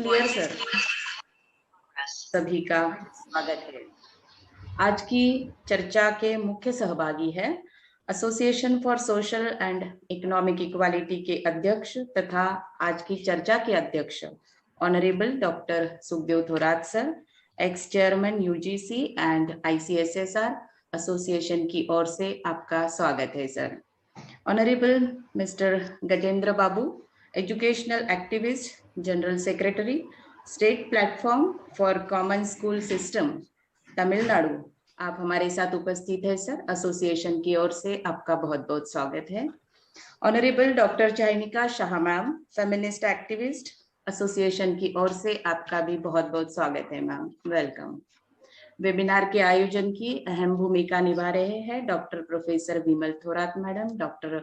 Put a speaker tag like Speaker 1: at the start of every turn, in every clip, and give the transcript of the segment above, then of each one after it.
Speaker 1: Clear sir? सभी का स्वागत है। आज की चर्चा के मुख्य सहभागी हैं association for social and economic equality के अध्यक्ष तथा आज की चर्चा के अध्यक्ष honourable doctor Sukhdev Thorat sir, x chairman UGC and ICSSR association की ओर से आपका स्वागत है sir. Honourable mister Gajendra Babu, educational activist, general secretary, state platform for common school system, Tamil Nadu, आप हमारे साथ उपस्थित है सर। एसोसिएशन की ओर से आपका बहुत बहुत स्वागत है। ऑनरेबल डॉक्टर चयनिका Shah ma'am, feminist activist, association की ओर से आपका भी बहुत बहुत स्वागत है मैम, वेलकम। वेबिनार के आयोजन की अहम भूमिका निभा रहे हैं doctor professor Vimal Thorat madam, doctor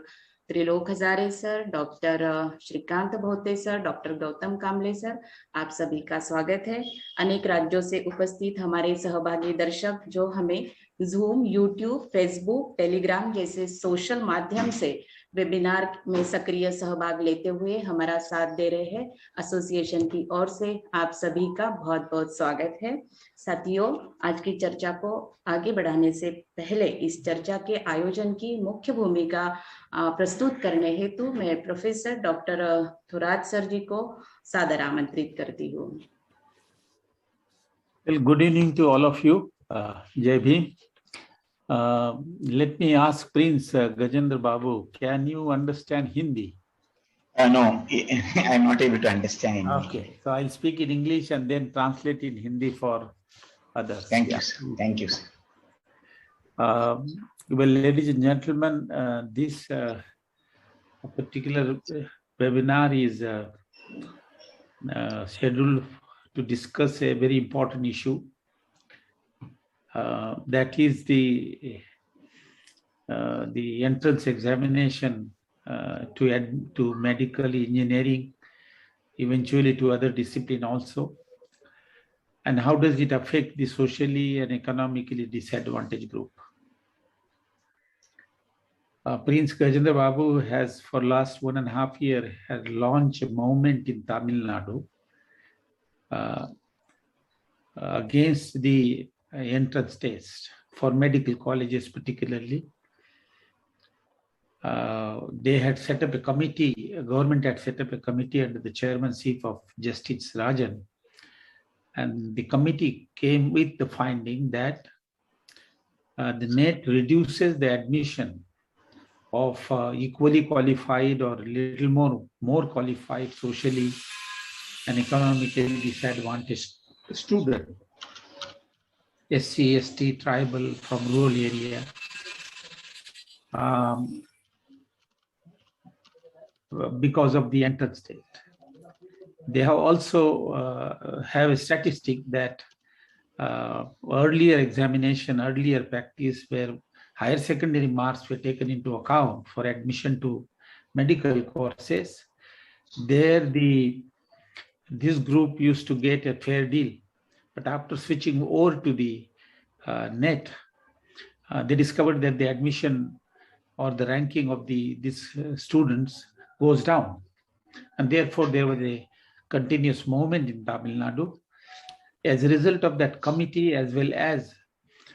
Speaker 1: Trilok Hazare sir, doctor Shrikant Bhote sir, doctor Gautam Kamle sir, आप सभी का स्वागत है। अनेक राज्यों से उपस्थित हमारे सहभागी दर्शक जो हमें जूम, यूट्यूब, फेसबुक, टेलीग्राम जैसे सोशल माध्यम से वेबिनार में सक्रिय सहभाग लेते हुए हमारा साथ दे रहे हैं, एसोसिएशन की ओर से आप सभी का बहुत बहुत स्वागत है। साथियों, आज की चर्चा को आगे बढ़ाने से पहले इस चर्चा के आयोजन की मुख्य भूमिका प्रस्तुत करने हेतु मैं प्रोफेसर डॉक्टर थोरात सर जी को सादर आमंत्रित करती हूँ।
Speaker 2: Well, good evening to all of you. Jai Bhim. Let me ask Prince Gajendra Babu, can you understand Hindi?
Speaker 3: No, I'm not able to understand Hindi.
Speaker 2: Okay, so I'll speak in English and then translate in Hindi for others.
Speaker 3: Thank you, sir. Thank you, sir.
Speaker 2: Well, ladies and gentlemen, this particular webinar is scheduled to discuss a very important issue. That is the entrance examination to medical engineering, eventually to other discipline also, and how does it affect the socially and economically disadvantaged group. Prince Gajendra Babu has for last 1.5 years has launched a movement in Tamilnadu against the entrance test for medical colleges particularly. They had set up a committee, government had set up a committee under the chairmanship of Justice Rajan, and the committee came with the finding that the NET reduces the admission of equally qualified or a little more qualified socially and economically disadvantaged student, SC, ST, tribal, from rural area, because of the entrance test. They have also have a statistic that earlier examination, earlier practice where higher secondary marks were taken into account for admission to medical courses, there this group used to get a fair deal. But after switching over to the NET, they discovered that the admission or the ranking of these students goes down. And therefore, there was a continuous movement in Tamil Nadu. As a result of that committee, as well as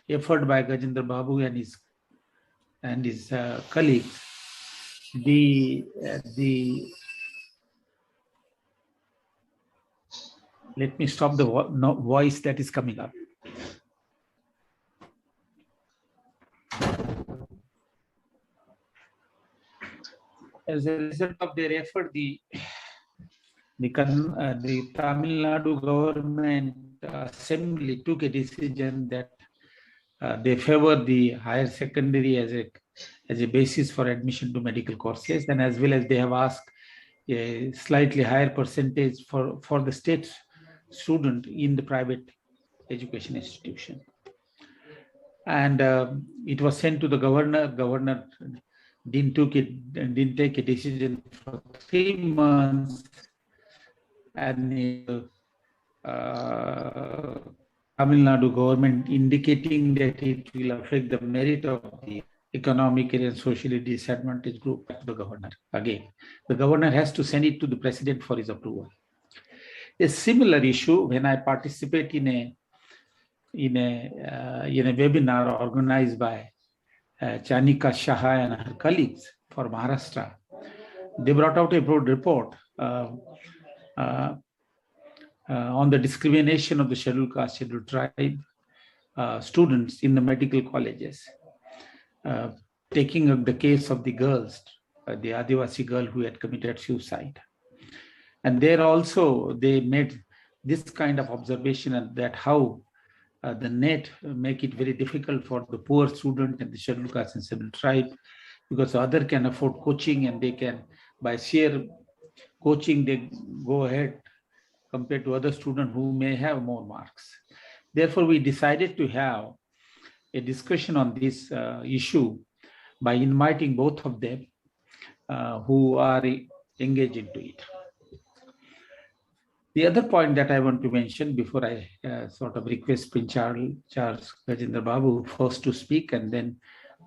Speaker 2: effort by Gajendra Babu and his colleagues, let me stop the voice that is coming up. As a result of their effort, the Tamil Nadu government assembly took a decision that they favor the higher secondary as a basis for admission to medical courses, and as well as they have asked a slightly higher percentage for the state student in the private education institution. And it was sent to the governor. Governor didn't take a decision for 3 months, and Tamil Nadu government indicating that it will affect the merit of the economically and socially disadvantaged group to the governor. Again, the governor has to send it to the president for his approval. a similar issue when I participate in a webinar organized by Chayanika Shah and her colleagues for Maharashtra. They brought out a broad report on the discrimination of the scheduled caste, scheduled tribe students in the medical colleges, taking up the case of the girls, the Adivasi girl who had committed suicide. And there also they made this kind of observation that how the net make it very difficult for the poor student and the scheduled caste and scheduled tribe, because the other can afford coaching and they can, by sheer coaching, they go ahead compared to other students who may have more marks. Therefore, we decided to have a discussion on this issue by inviting both of them who are engaged into it. The other point that I want to mention before I sort of request Prince Charles Gajendra Babu first to speak and then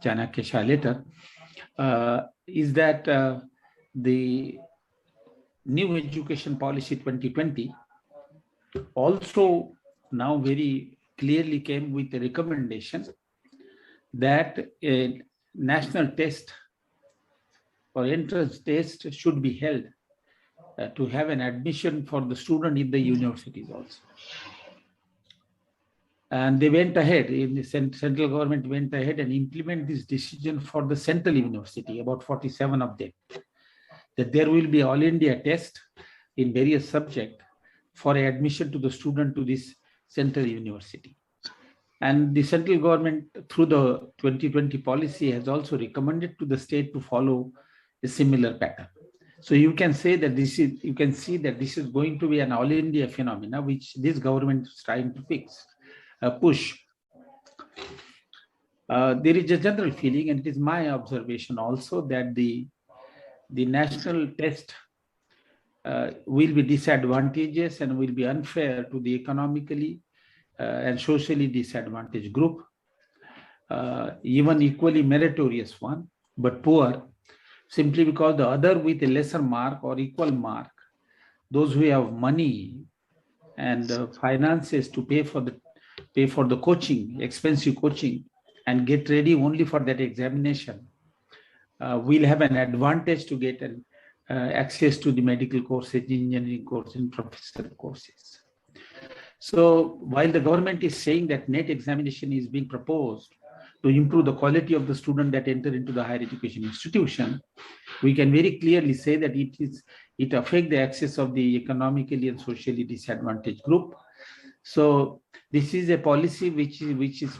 Speaker 2: Chayanika Shah later, is that the new education policy 2020 also now very clearly came with a recommendation that a national test or entrance test should be held to have an admission for the student in the universities also. And they went ahead, in the central government went ahead and implement this decision for the central university, about 47 of them, that there will be all India test in various subjects for admission to the student to this central university. And the central government through the 2020 policy has also recommended to the state to follow a similar pattern. So you can say that this is, you can see that this is going to be an all India phenomena, which this government is trying to push. There is a general feeling, and it is my observation also, that the national test will be disadvantageous and will be unfair to the economically and socially disadvantaged group, even equally meritorious one, but poor, simply because the other with a lesser mark or equal mark, those who have money and finances to pay for the coaching, expensive coaching, and get ready only for that examination, will have an advantage to get an access to the medical courses, engineering courses, and professional courses. So while the government is saying that NET examination is being proposed to improve the quality of the student that enter into the higher education institution, we can very clearly say that it affects the access of the economically and socially disadvantaged group. So this is a policy which is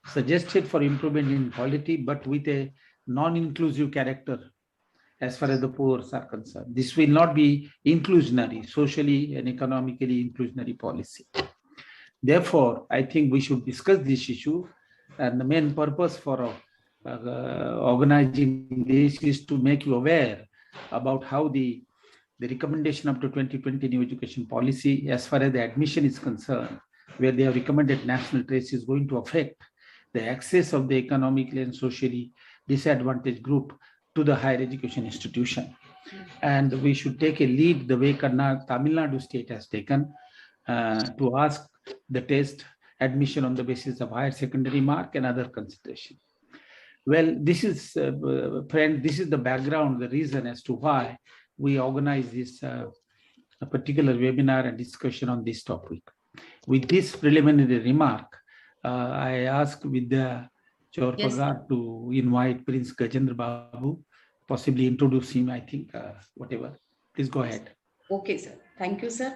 Speaker 2: suggested for improvement in quality, but with a non-inclusive character as far as the poor are concerned. This will not be inclusionary, socially and economically inclusionary policy. Therefore, I think we should discuss this issue, and the main purpose for organizing this is to make you aware about how the recommendation up to 2020 new education policy, as far as the admission is concerned, where they have recommended national test, is going to affect the access of the economically and socially disadvantaged group to the higher education institution. And we should take a lead the way Tamilnadu state has taken to ask the test admission on the basis of higher secondary mark and other consideration. Well, this is, friend, this is the background, the reason as to why we organize this a particular webinar and discussion on this topic. With this preliminary remark, I ask Vidya Chorpagar to invite Prince Gajendra Babu, possibly introduce him, I think, whatever. Please go ahead.
Speaker 1: Okay, sir. Thank you, sir.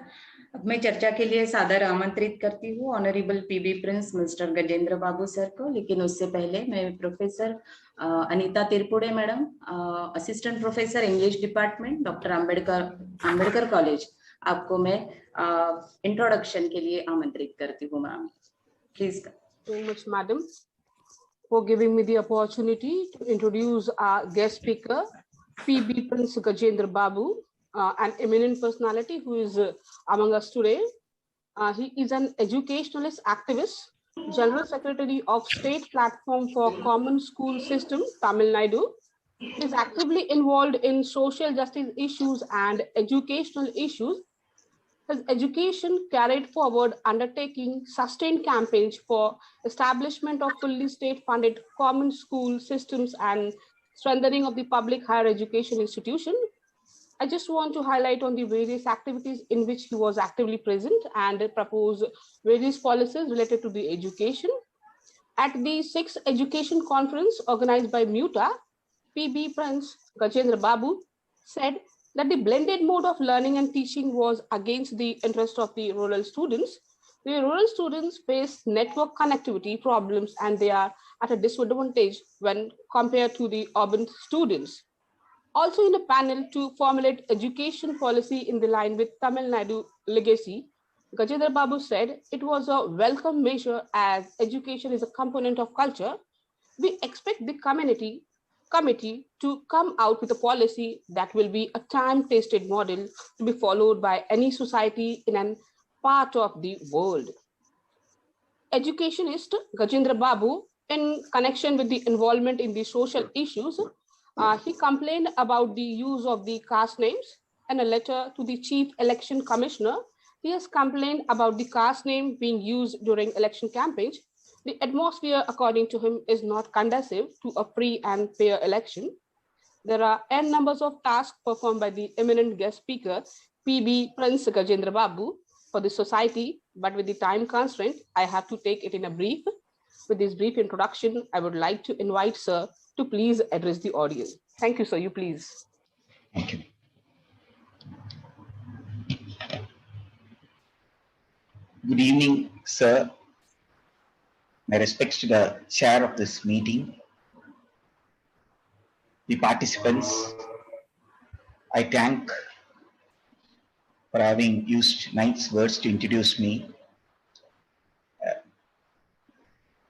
Speaker 1: अब मैं चर्चा के लिए सादर आमंत्रित करती हूँ honourable PB prince mister Gajendra Babu sir को, लेकिन उससे पहले मैं professor Anita Tirpude madam, assistant professor English department, doctor Ambedkar college, आपको मैं इंट्रोडक्शन के लिए आमंत्रित करती हूँ ma'am. Please.
Speaker 4: Very much, madam, for giving me the opportunity to introduce our guest speaker, PB Prince Gajendra Babu, an eminent personality who is among us today. He is an educationalist activist, General Secretary of State Platform for Common School System, Tamilnadu. He is actively involved in social justice issues and educational issues. His education carried forward undertaking sustained campaigns for establishment of fully state-funded common school systems and strengthening of the public higher education institution. I just want to highlight on the various activities in which he was actively present and propose various policies related to the education. At the 6th Education Conference organized by MUTA, PB Prince Gajendra Babu said that the blended mode of learning and teaching was against the interest of the rural students. The rural students face network connectivity problems and they are at a disadvantage when compared to the urban students. Also in a panel to formulate education policy in the line with Tamilnadu legacy, Gajendra Babu said it was a welcome measure as education is a component of culture. We expect the committee to come out with a policy that will be a time-tested model to be followed by any society in an part of the world. Educationist Gajendra Babu, in connection with the involvement in the social issues, he complained about the use of the caste names. In a letter to the Chief Election Commissioner, he has complained about the caste name being used during election campaigns. The atmosphere, according to him, is not conducive to a free and fair election. There are n numbers of tasks performed by the eminent guest speaker, PB Prince Gajendra Babu, for the society, but with the time constraint, I have to take it in a brief. With this brief introduction, I would like to invite Sir to please address the audience. Thank you, sir. You please.
Speaker 3: Thank you. Good evening, sir. My respects to the chair of this meeting, the participants. I thank for having used nice words to introduce me.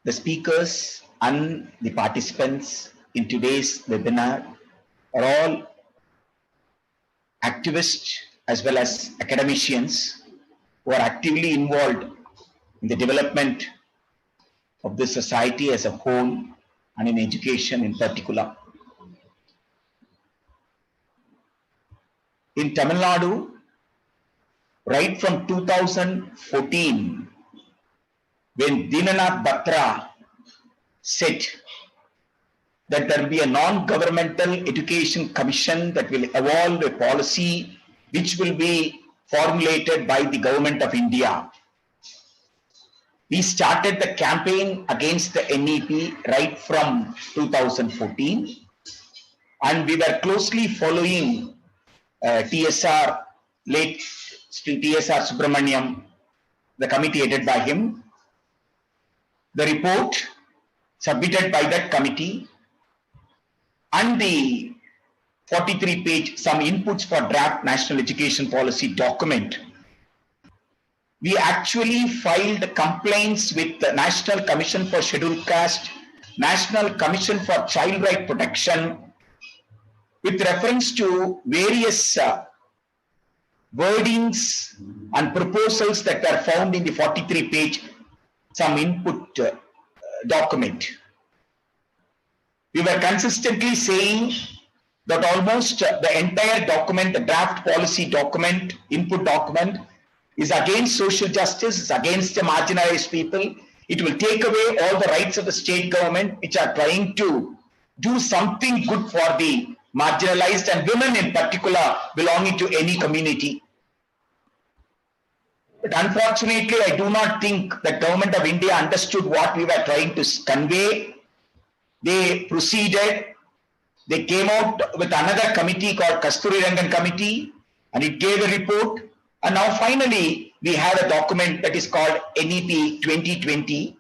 Speaker 3: The speakers and the participants in today's webinar are all activists as well as academicians who are actively involved in the development of the society as a whole and in education in particular. In Tamilnadu, right from 2014, when Dinanath Batra said that there will be a non-governmental education commission that will evolve a policy which will be formulated by the government of India. We started the campaign against the NEP right from 2014, and we were closely following TSR, late TSR Subramaniam, the committee headed by him. The report submitted by that committee and the 43-page some inputs for draft national education policy document. We actually filed complaints with the National Commission for Scheduled Caste, National Commission for Child Right Protection, with reference to various wordings and proposals that are found in the 43-page some input document. We were consistently saying that almost the entire document, the draft policy document, input document, is against social justice, is against the marginalized people. It will take away all the rights of the state government, which are trying to do something good for the marginalized and women in particular belonging to any community. But unfortunately, I do not think the government of India understood what we were trying to convey. They proceeded. They came out with another committee called Kasturi Rangan Committee, and it gave a report. And now finally, we have a document that is called NEP 2020.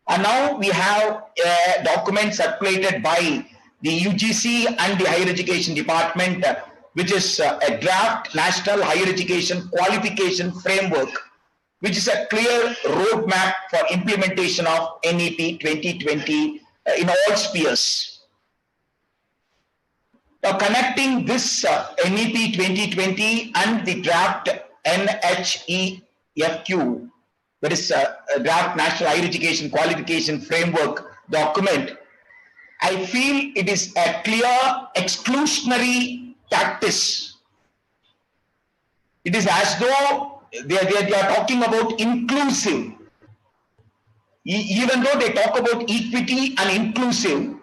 Speaker 3: And now we have a document circulated by the UGC and the Higher Education Department, which is a draft National Higher Education Qualification Framework, which is a clear roadmap for implementation of NEP 2020 in all spheres. Now, connecting this NEP 2020 and the draft NHEFQ, that is a draft National Higher Education Qualification Framework document, I feel it is a clear exclusionary practice. It is as though they are talking about inclusive. Even though they talk about equity and inclusive,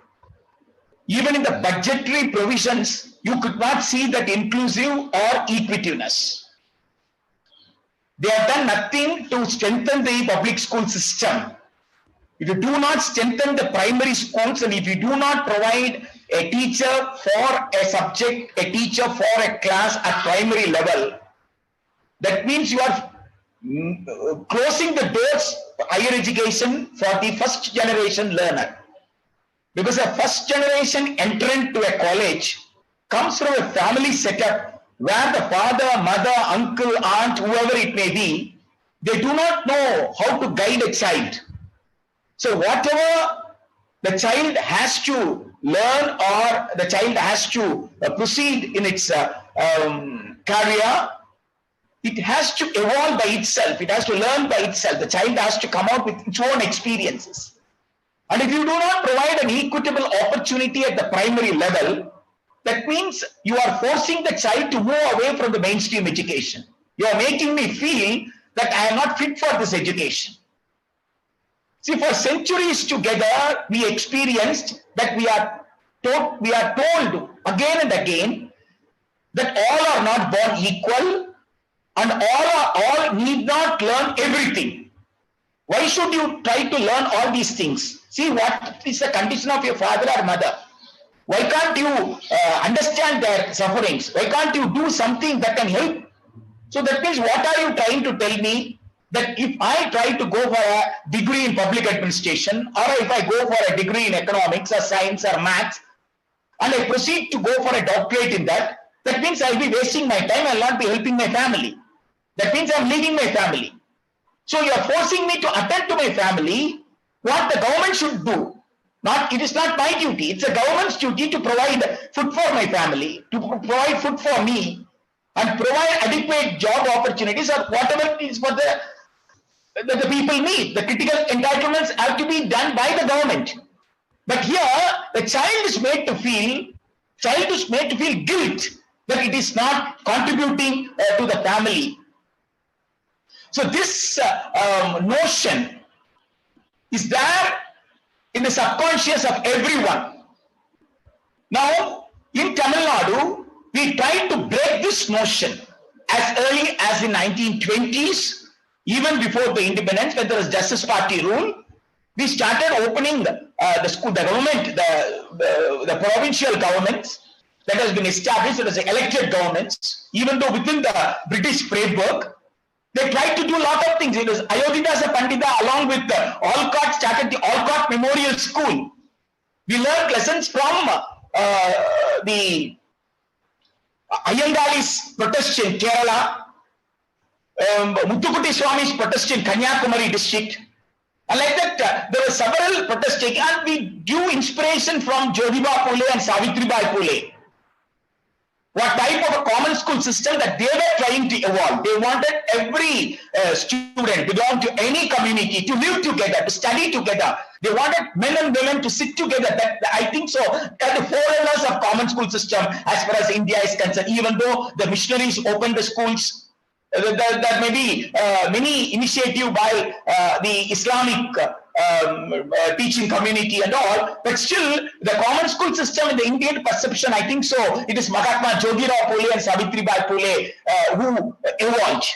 Speaker 3: even in the budgetary provisions, you could not see that inclusive or equitiveness. They have done nothing to strengthen the public school system. If you do not strengthen the primary schools, and if you do not provide a teacher for a subject, a teacher for a class at primary level, that means you are closing the doors for higher education for the first generation learner. Because a first generation entrant to a college comes from a family setup where the father, mother, uncle, aunt, whoever it may be, they do not know how to guide a child. So whatever the child has to learn or the child has to proceed in its career, it has to evolve by itself. It has to learn by itself. The child has to come out with its own experiences. And if you do not provide an equitable opportunity at the primary level, that means you are forcing the child to move away from the mainstream education. You are making me feel that I am not fit for this education. See, for centuries together, we experienced that we are told again and again that all are not born equal and all need not learn everything. Why should you try to learn all these things? See, what is the condition of your father or mother? Why can't you understand their sufferings? Why can't you do something that can help? So that means, what are you trying to tell me? That if I try to go for a degree in public administration, or if I go for a degree in economics or science or maths, and I proceed to go for a doctorate in that, that means I'll be wasting my time, I'll not be helping my family. That means I'm leaving my family. So you are forcing me to attend to my family what the government should do. It is not my duty, it's the government's duty to provide food for my family, to provide food for me, and provide adequate job opportunities or whatever it is for the people need. The critical entitlements have to be done by the government. But here, the child is made to feel guilt that it is not contributing to the family. So this notion is there in the subconscious of everyone. Now, in Tamil Nadu, we tried to break this notion as early as the 1920s, even before the independence, when there was Justice Party rule. We started opening the school, the government, the provincial governments that has been established, it was the elected governments, even though within the British framework, they tried to do a lot of things. It was Ayodhya Pandita along with the Olcott started the Olcott Memorial School. We learned lessons from the Ayangali's protest in Kerala, Muthukutti Swami's protest in Kanyakumari district. And like that, there were several protests taken, and we drew inspiration from Jyotiba Phule and Savitribai Phule. What type of a common school system that they were trying to evolve. They wanted every student belong to any community to live together, to study together. They wanted men and women to sit together. I think so. That the 4 pillars of common school system as far as India is concerned, even though the missionaries opened the schools, there may be many initiative by the Islamic teaching community and all, but still the common school system in the Indian perception, I think so, it is Mahatma Jyotirao Phule and Savitribai Phule who evolved.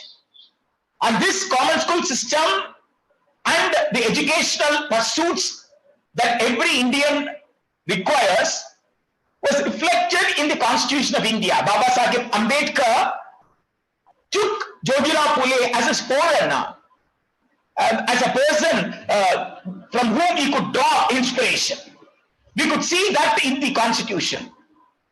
Speaker 3: And this common school system and the educational pursuits that every Indian requires was reflected in the Constitution of India. Baba Sahib Ambedkar took Jyotirao Phule as his forerunner, as a person from whom he could draw inspiration. We could see that in the Constitution.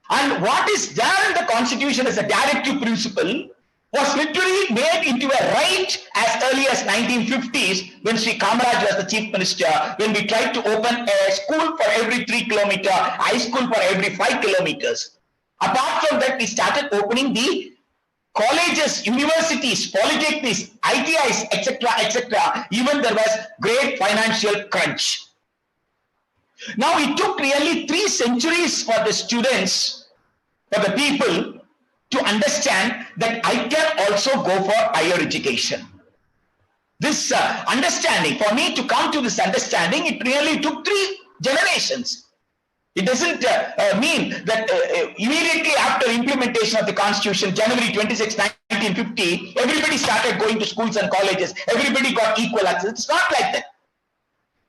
Speaker 3: And what is there in the Constitution as a directive principle was literally made into a right as early as 1950s when Sri Kamaraj was the chief minister, when we tried to open a school for every 3 kilometers, high school for every 5 kilometers. Apart from that, we started opening the colleges, universities, polytechnics, ITIs, etc., etc. Even there was great financial crunch. Now it took really 3 centuries for the students, for the people to understand that I can also go for higher education. This understanding, for me to come to this understanding, it really took 3 generations. It doesn't mean that immediately after implementation of the Constitution, January 26, 1950, everybody started going to schools and colleges. Everybody got equal access. It's not like that.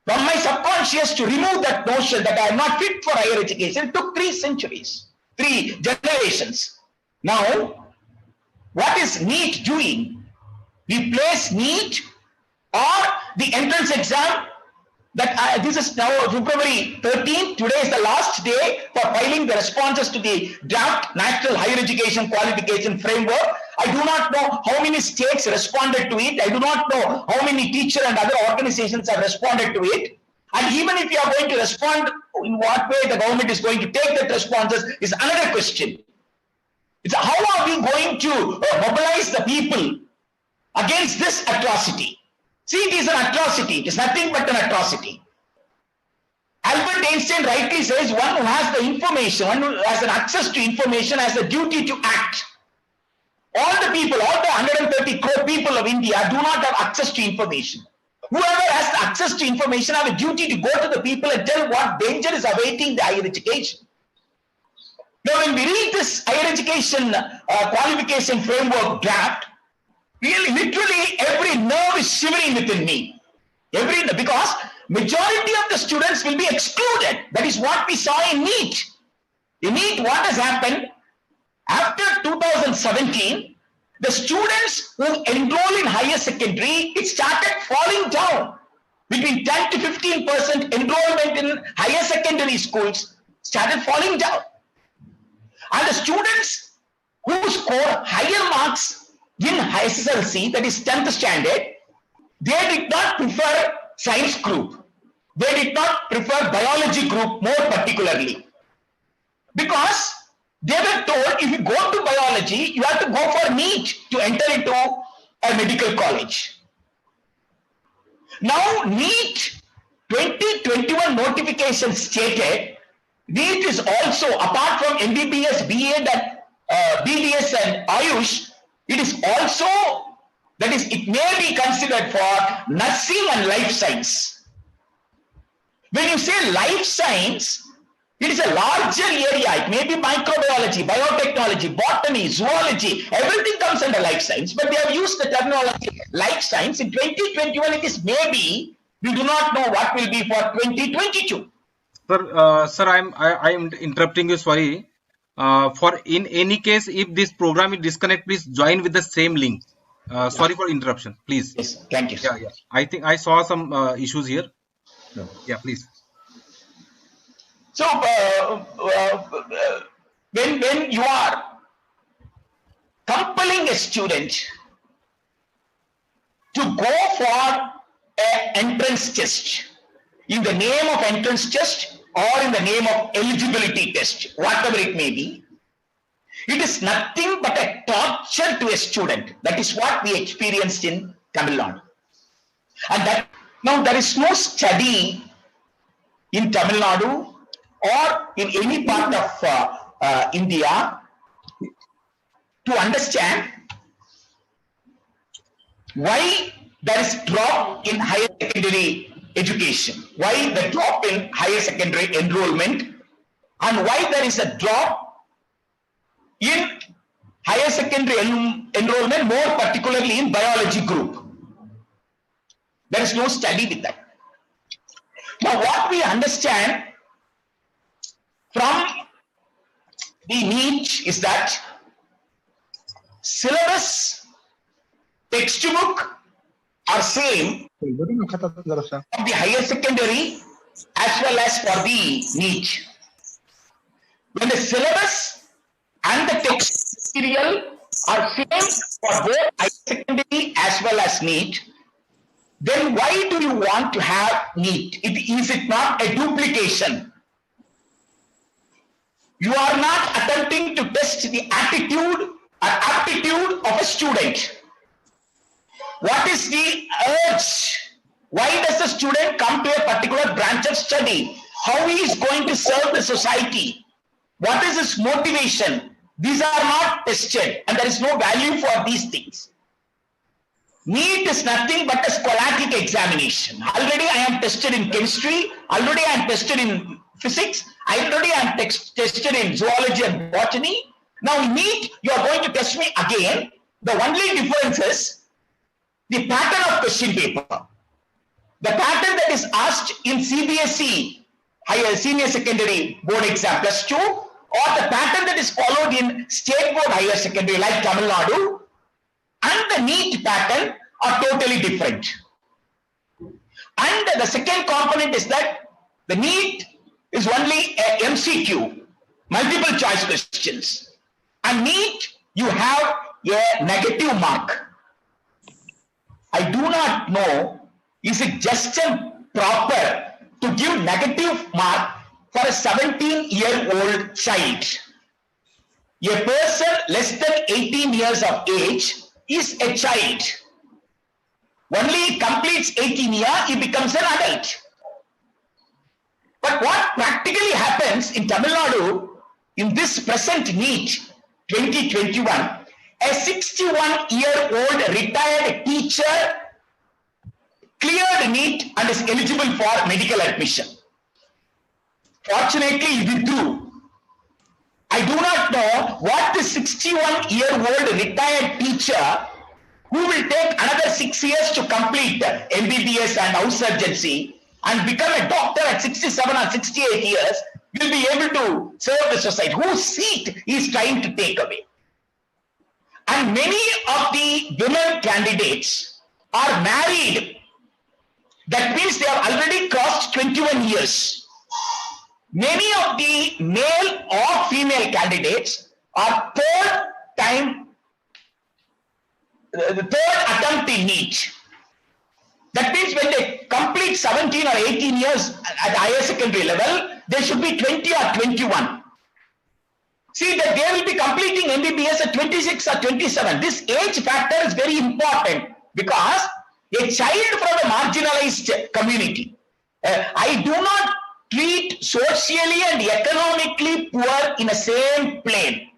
Speaker 3: From my subconscious to remove that notion that I am not fit for higher education, it took 3 centuries, 3 generations. Now, what is NEET doing? We place NEET or the entrance exam. That this is now February 13th. Today is the last day for filing the responses to the draft National Higher Education Qualification Framework. I do not know how many states responded to it. I do not know how many teacher and other organizations have responded to it. And even if you are going to respond, in what way the government is going to take that responses is another question. It's how are we going to mobilize the people against this atrocity? See, it is an atrocity. It is nothing but an atrocity. Albert Einstein rightly says one who has the information, one who has an access to information has the duty to act. All the people, all the 130 crore people of India do not have access to information. Whoever has the access to information have a duty to go to the people and tell what danger is awaiting the higher education. Now, when we read this higher education qualification framework draft, really, literally every nerve is shivering within me. Because majority of the students will be excluded. That is what we saw in NEET. In NEET, what has happened? After 2017, the students who enroll in higher secondary, it started falling down. Between 10 to 15% enrollment in higher secondary schools started falling down. And the students who score higher marks in SSLC, that is 10th standard, they did not prefer science group. They did not prefer biology group more particularly. Because they were told if you go to biology, you have to go for NEET to enter into a medical college. Now NEET 2021 notification stated, NEET is also, apart from MBBS, BEd, BDS and Ayush, it is also, that is, it may be considered for nursing and life science. When you say life science, it is a larger area. It may be microbiology, biotechnology, botany, zoology, everything comes under life science, but they have used the terminology life science. In 2021, it is maybe, we do not know what will be for 2022.
Speaker 5: Sir, I'm interrupting you, sorry. For in any case, if this program is disconnect, please join with the same link. Sorry for interruption, please.
Speaker 3: Yes, thank you.
Speaker 5: Yeah. I think I saw some issues here. No. Yeah, please.
Speaker 3: So when you are compelling a student to go for an entrance test in the name of entrance test or in the name of eligibility test, whatever it may be, it is nothing but a torture to a student. That is what we experienced in Tamilnadu. And that now there is no study in Tamilnadu or in any part of India to understand why there is drop in higher secondary education, why the drop in higher secondary enrollment, and why there is a drop in higher secondary enrollment, more particularly in biology group. There is no study with that. Now, what we understand from the NEET is that syllabus, textbook are same of the higher secondary as well as for the NEET. When the syllabus and the text material are same for both higher secondary as well as NEET, then why do you want to have NEET? Is it not a duplication? You are not attempting to test the attitude or aptitude of a student. What is the urge? Why does the student come to a particular branch of study? How he is going to serve the society? What is his motivation? These are not tested and there is no value for these things. NEET is nothing but a scholastic examination. Already I am tested in chemistry, already I am tested in physics, already I am tested in zoology and botany. Now in NEET, you are going to test me again. The only difference is the pattern of question paper. The pattern that is asked in CBSE, higher senior secondary board exam plus 2, or the pattern that is followed in state board higher secondary like Tamilnadu, and the NEET pattern are totally different. And the second component is that the NEET is only a MCQ, multiple choice questions. And NEET, you have a negative mark. I do not know, is it just proper to give negative mark for a 17-year-old child? A person less than 18 years of age is a child. Only he completes 18 years, he becomes an adult. But what practically happens in Tamil Nadu, in this present NEET 2021, a 61-year-old retired teacher cleared NEET and is eligible for medical admission. Fortunately, he withdrew. I do not know what the 61-year-old retired teacher who will take another 6 years to complete MBBS and house surgery and become a doctor at 67 or 68 years will be able to serve the society. Whose seat he is trying to take away? And many of the women candidates are married. That means they have already crossed 21 years. Many of the male or female candidates are the third attempt in NEET. That means when they complete 17 or 18 years at higher secondary level, they should be 20 or 21. See that they will be completing MBBS at 26 or 27. This age factor is very important because a child from a marginalized community, I do not treat socially and economically poor in the same plane.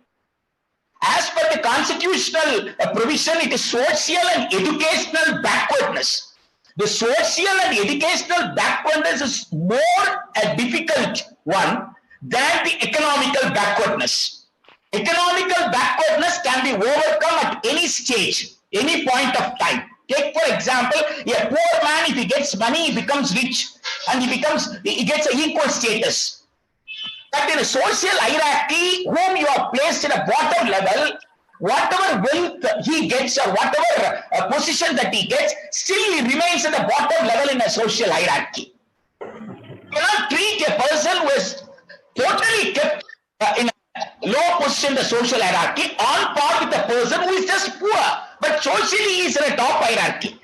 Speaker 3: As per the constitutional provision, it is social and educational backwardness. The social and educational backwardness is more a difficult one than the economical backwardness. Economical backwardness can be overcome at any stage, any point of time. Take for example, a poor man, if he gets money, he becomes rich and he gets an equal status. But in a social hierarchy, whom you are placed in a bottom level, whatever wealth he gets or whatever position that he gets, still he remains at the bottom level in a social hierarchy. You cannot treat a person who is totally kept in a low position in the social hierarchy on par with a person who is just poor, but socially he is in a top hierarchy.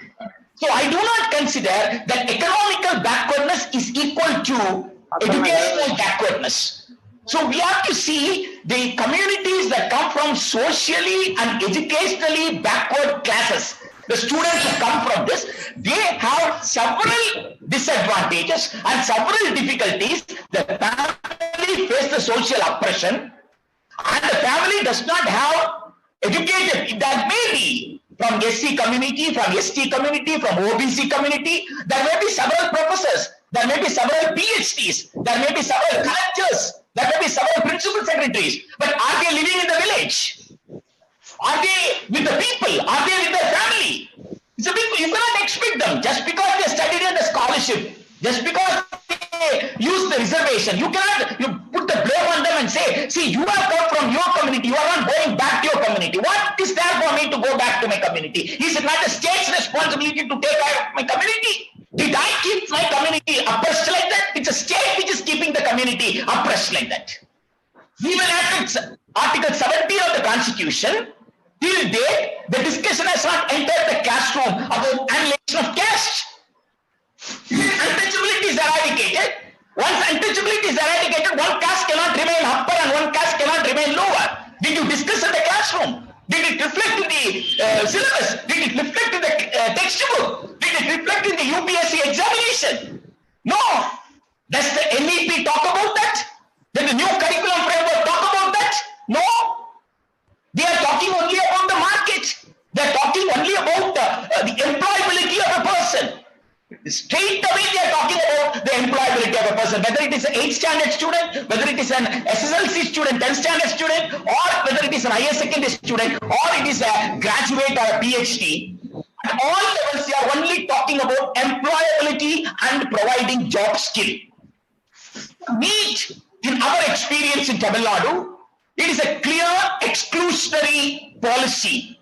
Speaker 3: So I do not consider that economical backwardness is equal to educational backwardness. So we have to see the communities that come from socially and educationally backward classes. The students who come from this, they have several disadvantages and several difficulties. The family face the social oppression and the family does not have educated. That may be from SC community, from ST community, from OBC community. There may be several professors. There may be several PhDs. There may be several collectors. There may be several principal secretaries. But are they living in the village? Are they with the people? Are they with their family? So you cannot expect them just because they studied in the scholarship, just because they use the reservation. You cannot put the blame on them and say, see, you have come from your community. You are not going back to your community. What is there for me to go back to my community? Is it not the state's responsibility to take care of my community? Did I keep my community oppressed like that? It's a state which is keeping the community oppressed like that. Even after Article 70 of the Constitution, till date, the discussion has not entered the classroom about annihilation of caste. Untouchability is eradicated. Once untouchability is eradicated, one caste cannot remain upper and one caste cannot remain lower. Did you discuss in the classroom? Did it reflect in the syllabus? Did it reflect in the textbook? Did it reflect in the UPSC examination? No. Does the NEP talk about that? Does the new curriculum framework talk about that? No. employability of a person, whether it is an 8th standard student, whether it is an SSLC student, 10th standard student, or whether it is an higher secondary student, or it is a graduate or a PhD. At all levels, they are only talking about employability and providing job skill. NEET, in our experience in Tamil Nadu, it is a clear exclusionary policy.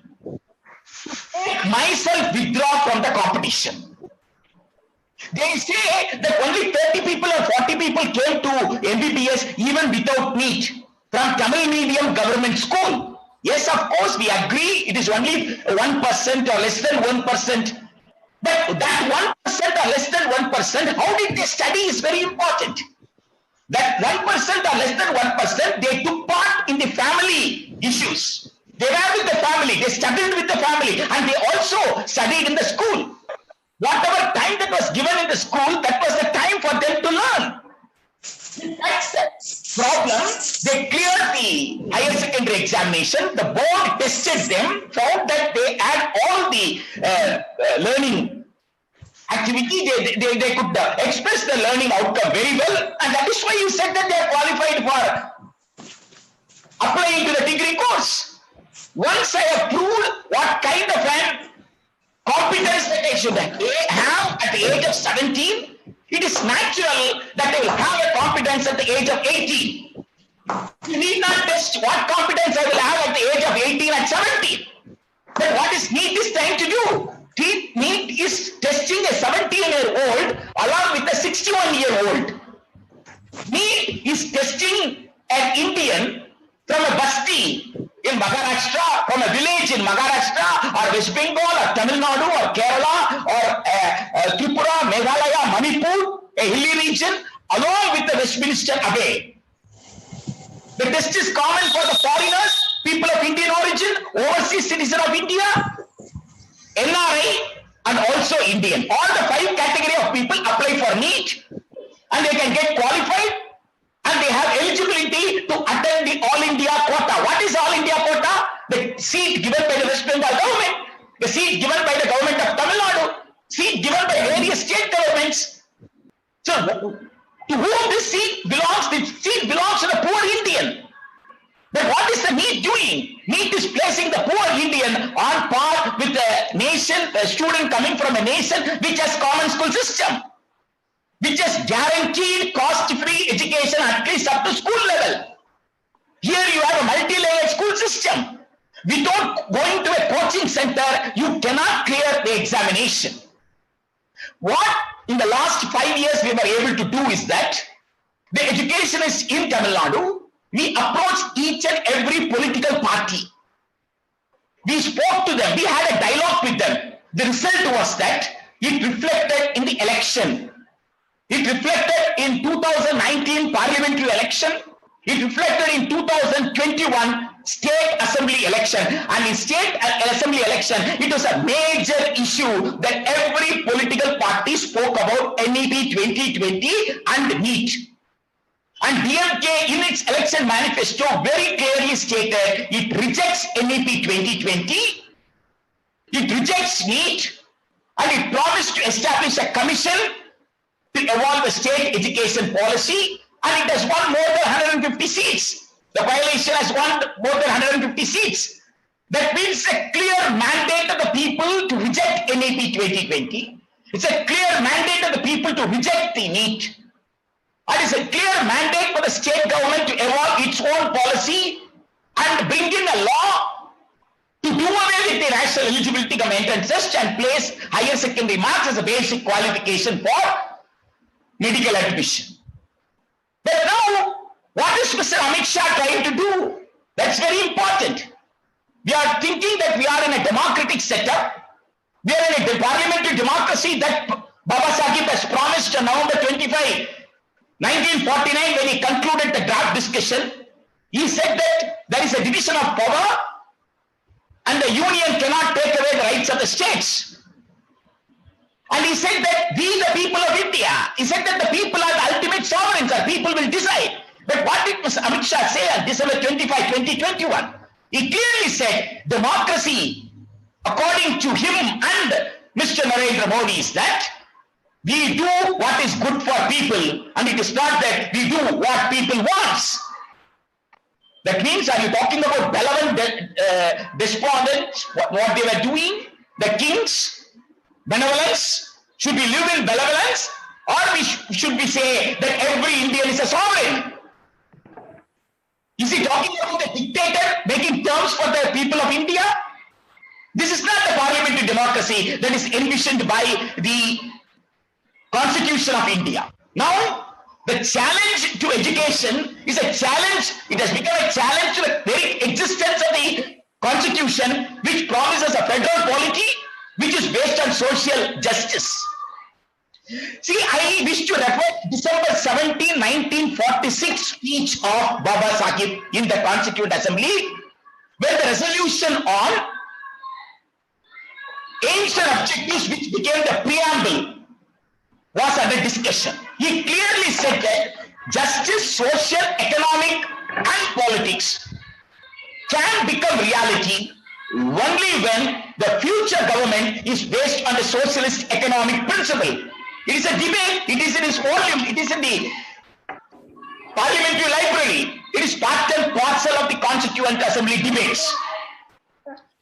Speaker 3: Myself withdraw from the competition. They say that only 30 people or 40 people came to MBBS even without NEET from Tamil medium government school. Yes, of course, we agree it is only 1% or less than 1%. But that 1% or less than 1%, how did they study is very important. That 1% or less than 1%, they took part in the family issues. They were with the family, they studied with the family, and they also studied in the school. Whatever time that was given in the school, that was the time for them to learn. That's the problem. They cleared the higher secondary examination. The board tested them, found that they had all the learning activity. They could express the learning outcome very well, and that is why you said that they are qualified for applying to the degree course. Once I have proved what kind of an competence that they should have at the age of 17, it is natural that they will have a competence at the age of 18. You need not test what competence I will have at the age of 18 and 17. But what is NEET is trying to do? NEET is testing a 17-year-old along with a 61-year-old. NEET is testing an Indian from a basti in Maharashtra, from a village in Maharashtra or West Bengal or Tamil Nadu or Kerala or Tripura, Meghalaya, Manipur, a hilly region, along with the Westminster Abbey. The test is common for the foreigners, people of Indian origin, overseas citizen of India, NRI, and also Indian. All the 5 category of people apply for NEET, and they can get qualified, and they have eligibility to attend the All India quota. What is All India quota? The seat given by the West Bengal government, the seat given by the government of Tamil Nadu, seat given by various state governments. So, to whom this seat belongs? The seat belongs to the poor Indian. But what is the NEET doing? NEET is placing the poor Indian on par with a nation, a student coming from a nation which has common school system, which has guaranteed cost-free education at least up to school level. Here you have a multi-layered school system. Without going to a coaching center, you cannot clear the examination. What in the last 5 years we were able to do is that the education is in Tamil Nadu. We approached each and every political party. We spoke to them. We had a dialogue with them. The result was that it reflected in the election. It reflected in 2019 parliamentary election. It reflected in 2021 state assembly election. And in state assembly election, it was a major issue that every political party spoke about NEP 2020 and NEET. And DMK in its election manifesto very clearly stated it rejects NEP 2020, it rejects NEET, and it promised to establish a commission to evolve a state education policy, and it has won more than 150 seats. The coalition has won more than 150 seats. That means a clear mandate of the people to reject NEP 2020. It's a clear mandate of the people to reject the NEET. And it's a clear mandate for the state government to evolve its own policy and bring in a law to do away with the national eligibility come entrance test and place higher secondary marks as a basic qualification for medical admission. But now, what is Mr. Amit Shah trying to do? That's very important. We are thinking that we are in a democratic setup. We are in a parliamentary democracy that Baba Sahib has promised on November 25, 1949, when he concluded the draft discussion. He said that there is a division of power and the union cannot take away the rights of the states. And he said that we, the people of India, he said that the people are the ultimate sovereigns, or people will decide. But what did Mr. Amit Shah say on December 25, 2021? He clearly said democracy, according to him and Mr. Narendra Modi, is that we do what is good for people. people, and it is not that we do what people want. That means, are you talking about benevolent despondents, what they were doing? The king's benevolence? Should we live in benevolence? Or should we say that every Indian is a sovereign? Is he talking about the dictator making terms for the people of India? This is not the parliamentary democracy that is envisioned by the Constitution of India. Now, the challenge to education is a challenge, it has become a challenge to the very existence of the Constitution, which promises a federal polity which is based on social justice. See, I wish to refer December 17, 1946 speech of Baba Sahib in the Constituent Assembly, where the resolution on aims and objectives, which became the preamble, was under discussion. He clearly said that justice, social, economic, and politics can become reality only when the future government is based on the socialist economic principle. It is a debate, it is in its volume, it is in the parliamentary library, it is part and parcel of the Constituent Assembly debates.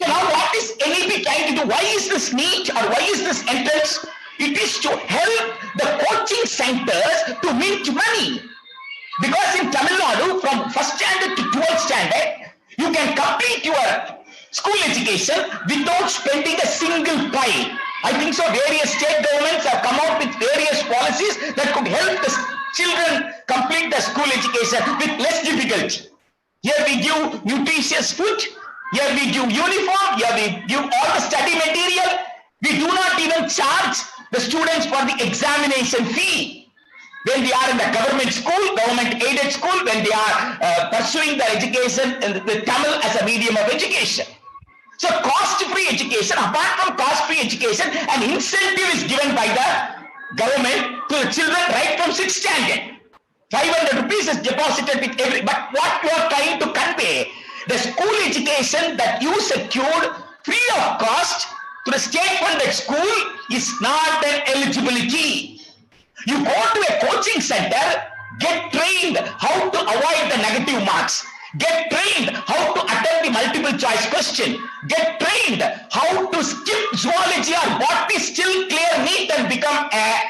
Speaker 3: So now what is NEP trying to do? Why is this need or why is this entrance? It is to help the coaching centers to mint money. Because in Tamilnadu, from 1st standard to 12th standard, you can complete your school education without spending a single pie. I think so various state governments have come out with various policies that could help the children complete the school education with less difficulty. Here we give nutritious food, here we give uniform, here we give all the study material. We do not even charge the students for the examination fee. When they are in the government school, government aided school, when they are pursuing their education with Tamil as a medium of education. So cost-free education, apart from cost-free education, an incentive is given by the government to the children right from 6th standard. 500 rupees is deposited with every, but what you are trying to convey, the school education that you secured free of cost to the state-funded school is not an eligibility. You go to a coaching center, get trained how to avoid the negative marks. Get trained how to attempt the multiple choice question. Get trained how to skip zoology or botany, still clear NEET and become a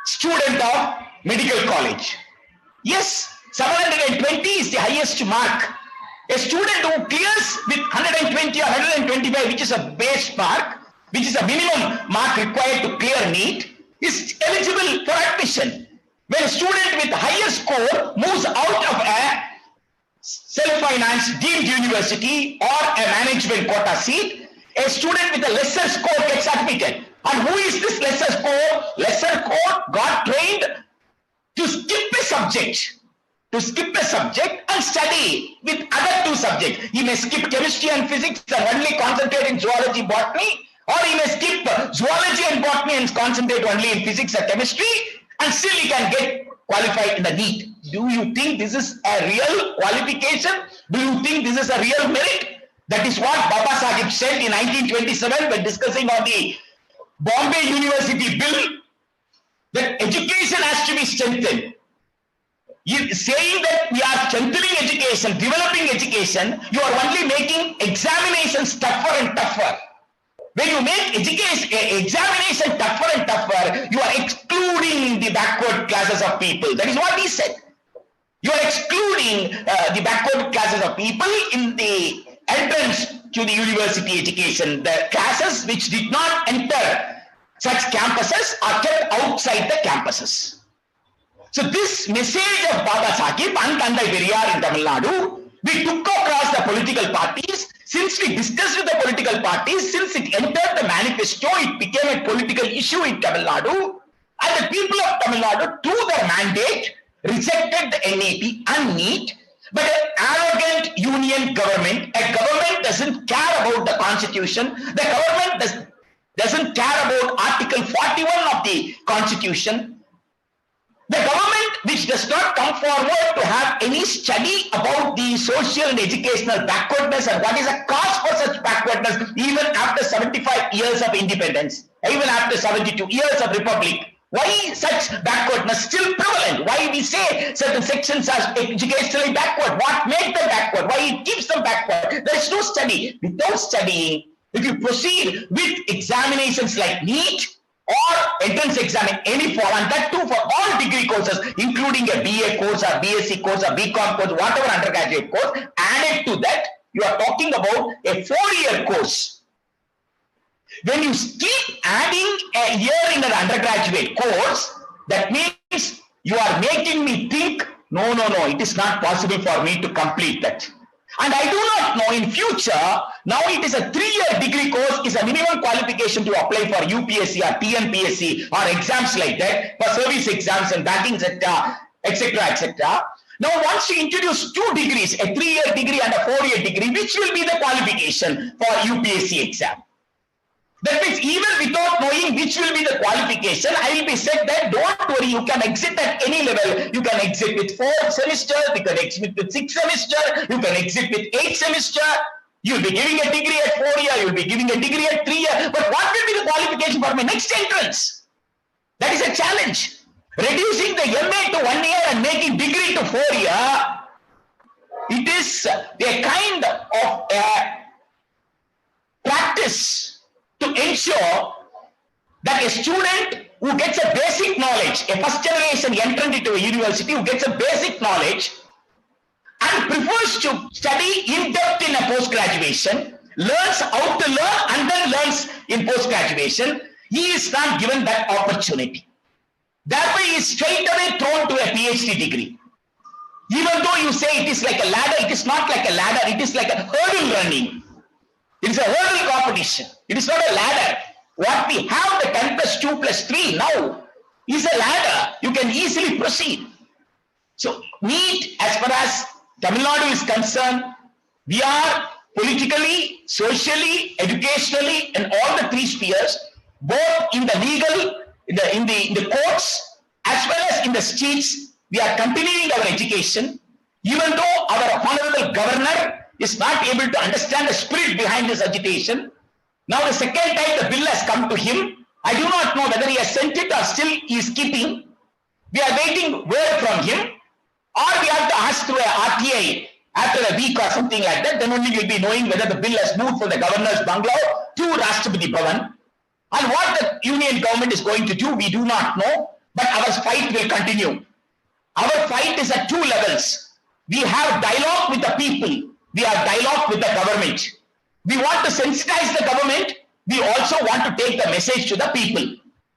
Speaker 3: student of medical college. Yes, 720 is the highest mark. A student who clears with 120 or 125, which is a base mark, which is a minimum mark required to clear NEET, is eligible for admission. When a student with higher score moves out of a self-financed deemed university or a management quota seat, a student with a lesser score gets admitted. And who is this lesser score? Lesser score got trained to skip a subject. And study with other two subjects. He may skip chemistry and physics and only concentrate in zoology, botany, or he may skip zoology and botany and concentrate only in physics and chemistry, and still he can get qualified in the NEET. Do you think this is a real qualification? Do you think this is a real merit? That is what Baba Sahib said in 1927 when discussing on the Bombay University Bill, that education has to be strengthened. Saying that we are strengthening education, developing education, you are only making examinations tougher and tougher. When you make examination tougher and tougher, you are excluding the backward classes of people. That is what he said. You are excluding the backward classes of people in the entrance to the university education. The classes which did not enter such campuses are kept outside the campuses. So this message of Baba Sahib and Tandai Periyar in Tamil Nadu, we took across the political parties. Since we discussed with the political parties, since it entered the manifesto, it became a political issue in Tamil Nadu. And the people of Tamil Nadu, through their mandate, rejected the NEP and NEET. But an arrogant union government, a government doesn't care about the constitution. The government doesn't care about Article 41 of the constitution. The government which does not come forward to have any study about the social and educational backwardness and what is the cause for such backwardness even after 75 years of independence, even after 72 years of republic. Why such backwardness still prevalent? Why we say certain sections are educationally backward? What made them backward? Why it keeps them backward? There is no study. Without studying, if you proceed with examinations like NEET or entrance exam in any form, and that too for all degree courses, including a BA course or BSc course or BCom course, whatever undergraduate course, added to that, you are talking about a 4-year course. When you keep adding a year in an undergraduate course, that means you are making me think, no, it is not possible for me to complete that. And I do not know in future, now it is a 3-year degree course, is a minimum qualification to apply for UPSC or TNPSC or exams like that, for service exams and banking sector, etc., etc. Now, once you introduce 2 degrees, a 3-year degree and a 4-year degree, which will be the qualification for UPSC exam? That means even without knowing which will be the qualification, I will be said that don't worry, you can exit at any level. You can exit with 4th semester, you can exit with 6th semester, you can exit with 8th semester. You will be giving a degree at 4 year, you will be giving a degree at 3 year. But what will be the qualification for my next entrance? That is a challenge. Reducing the MA to 1 year and making degree to 4 year, it is a kind of practice to ensure that a student who gets a basic knowledge, a first generation entrant into a university who gets a basic knowledge and prefers to study in depth in a post-graduation, learns how to learn and then learns in post-graduation, he is not given that opportunity. Thereby he is straight away thrown to a PhD degree. Even though you say it is like a ladder, it is not like a ladder, it is like a hurdle running. It is a hurdle competition. It is not a ladder. What we have, the 10 plus 2 plus 3 now, is a ladder. You can easily proceed. So, NEET, as far as Tamil Nadu is concerned, we are politically, socially, educationally, in all the 3 spheres, both in the legal, in the courts, as well as in the streets, we are continuing our education, even though our honorable governor is not able to understand the spirit behind this agitation. Now the second time the bill has come to him, I do not know whether he has sent it or still he is keeping. We are waiting word from him, or we have to ask through a RTI after a week or something like that. Then only we will be knowing whether the bill has moved from the governor's bungalow to Rashtrapati Bhavan. And what the union government is going to do, we do not know. But our fight will continue. Our fight is at 2 levels. We have dialogue with the people. We have dialogue with the government. We want to sensitize the government. We also want to take the message to the people.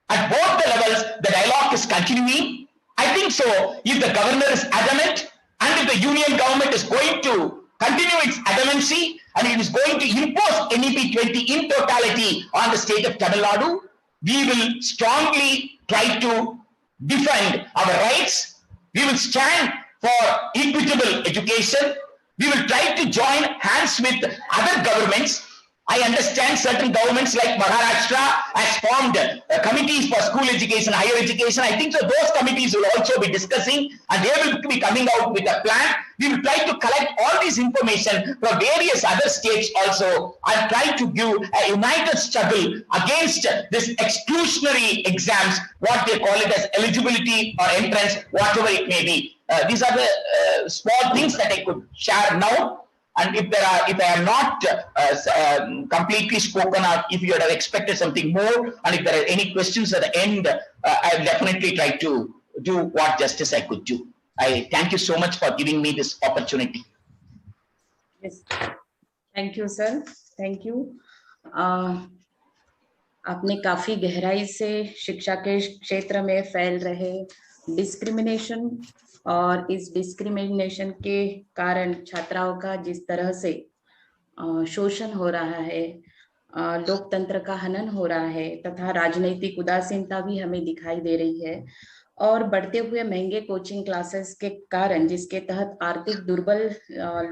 Speaker 3: At both the levels, the dialogue is continuing. I think so. If the governor is adamant and if the union government is going to continue its adamancy and it is going to impose NEP 20 in totality on the state of Tamil Nadu, we will strongly try to defend our rights. We will stand for equitable education. We will try to join hands with other governments. I understand certain governments like Maharashtra has formed committees for school education, higher education. I think so those committees will also be discussing and they will be coming out with a plan. We will try to collect all this information from various other states also and try to give a united struggle against this exclusionary exams, what they call it as eligibility or entrance, whatever it may be. These are the small things that I could share now. And if I have not completely spoken out, if you had expected something more, and if there are any questions at the end, I will definitely try to do what justice I could do. I thank you so much for giving me this opportunity.
Speaker 1: Yes, thank you, sir. Thank you. आपने काफी गहराई से शिक्षा के क्षेत्र में फैल रहे डिस्क्रिमिनेशन और इस डिस्क्रिमिनेशन के कारण छात्राओं का जिस तरह से शोषण हो रहा है, लोकतंत्र का हनन हो रहा है तथा राजनीतिक उदासीनता भी हमें दिखाई दे रही है और बढ़ते हुए महंगे कोचिंग क्लासेस के कारण जिसके तहत आर्थिक दुर्बल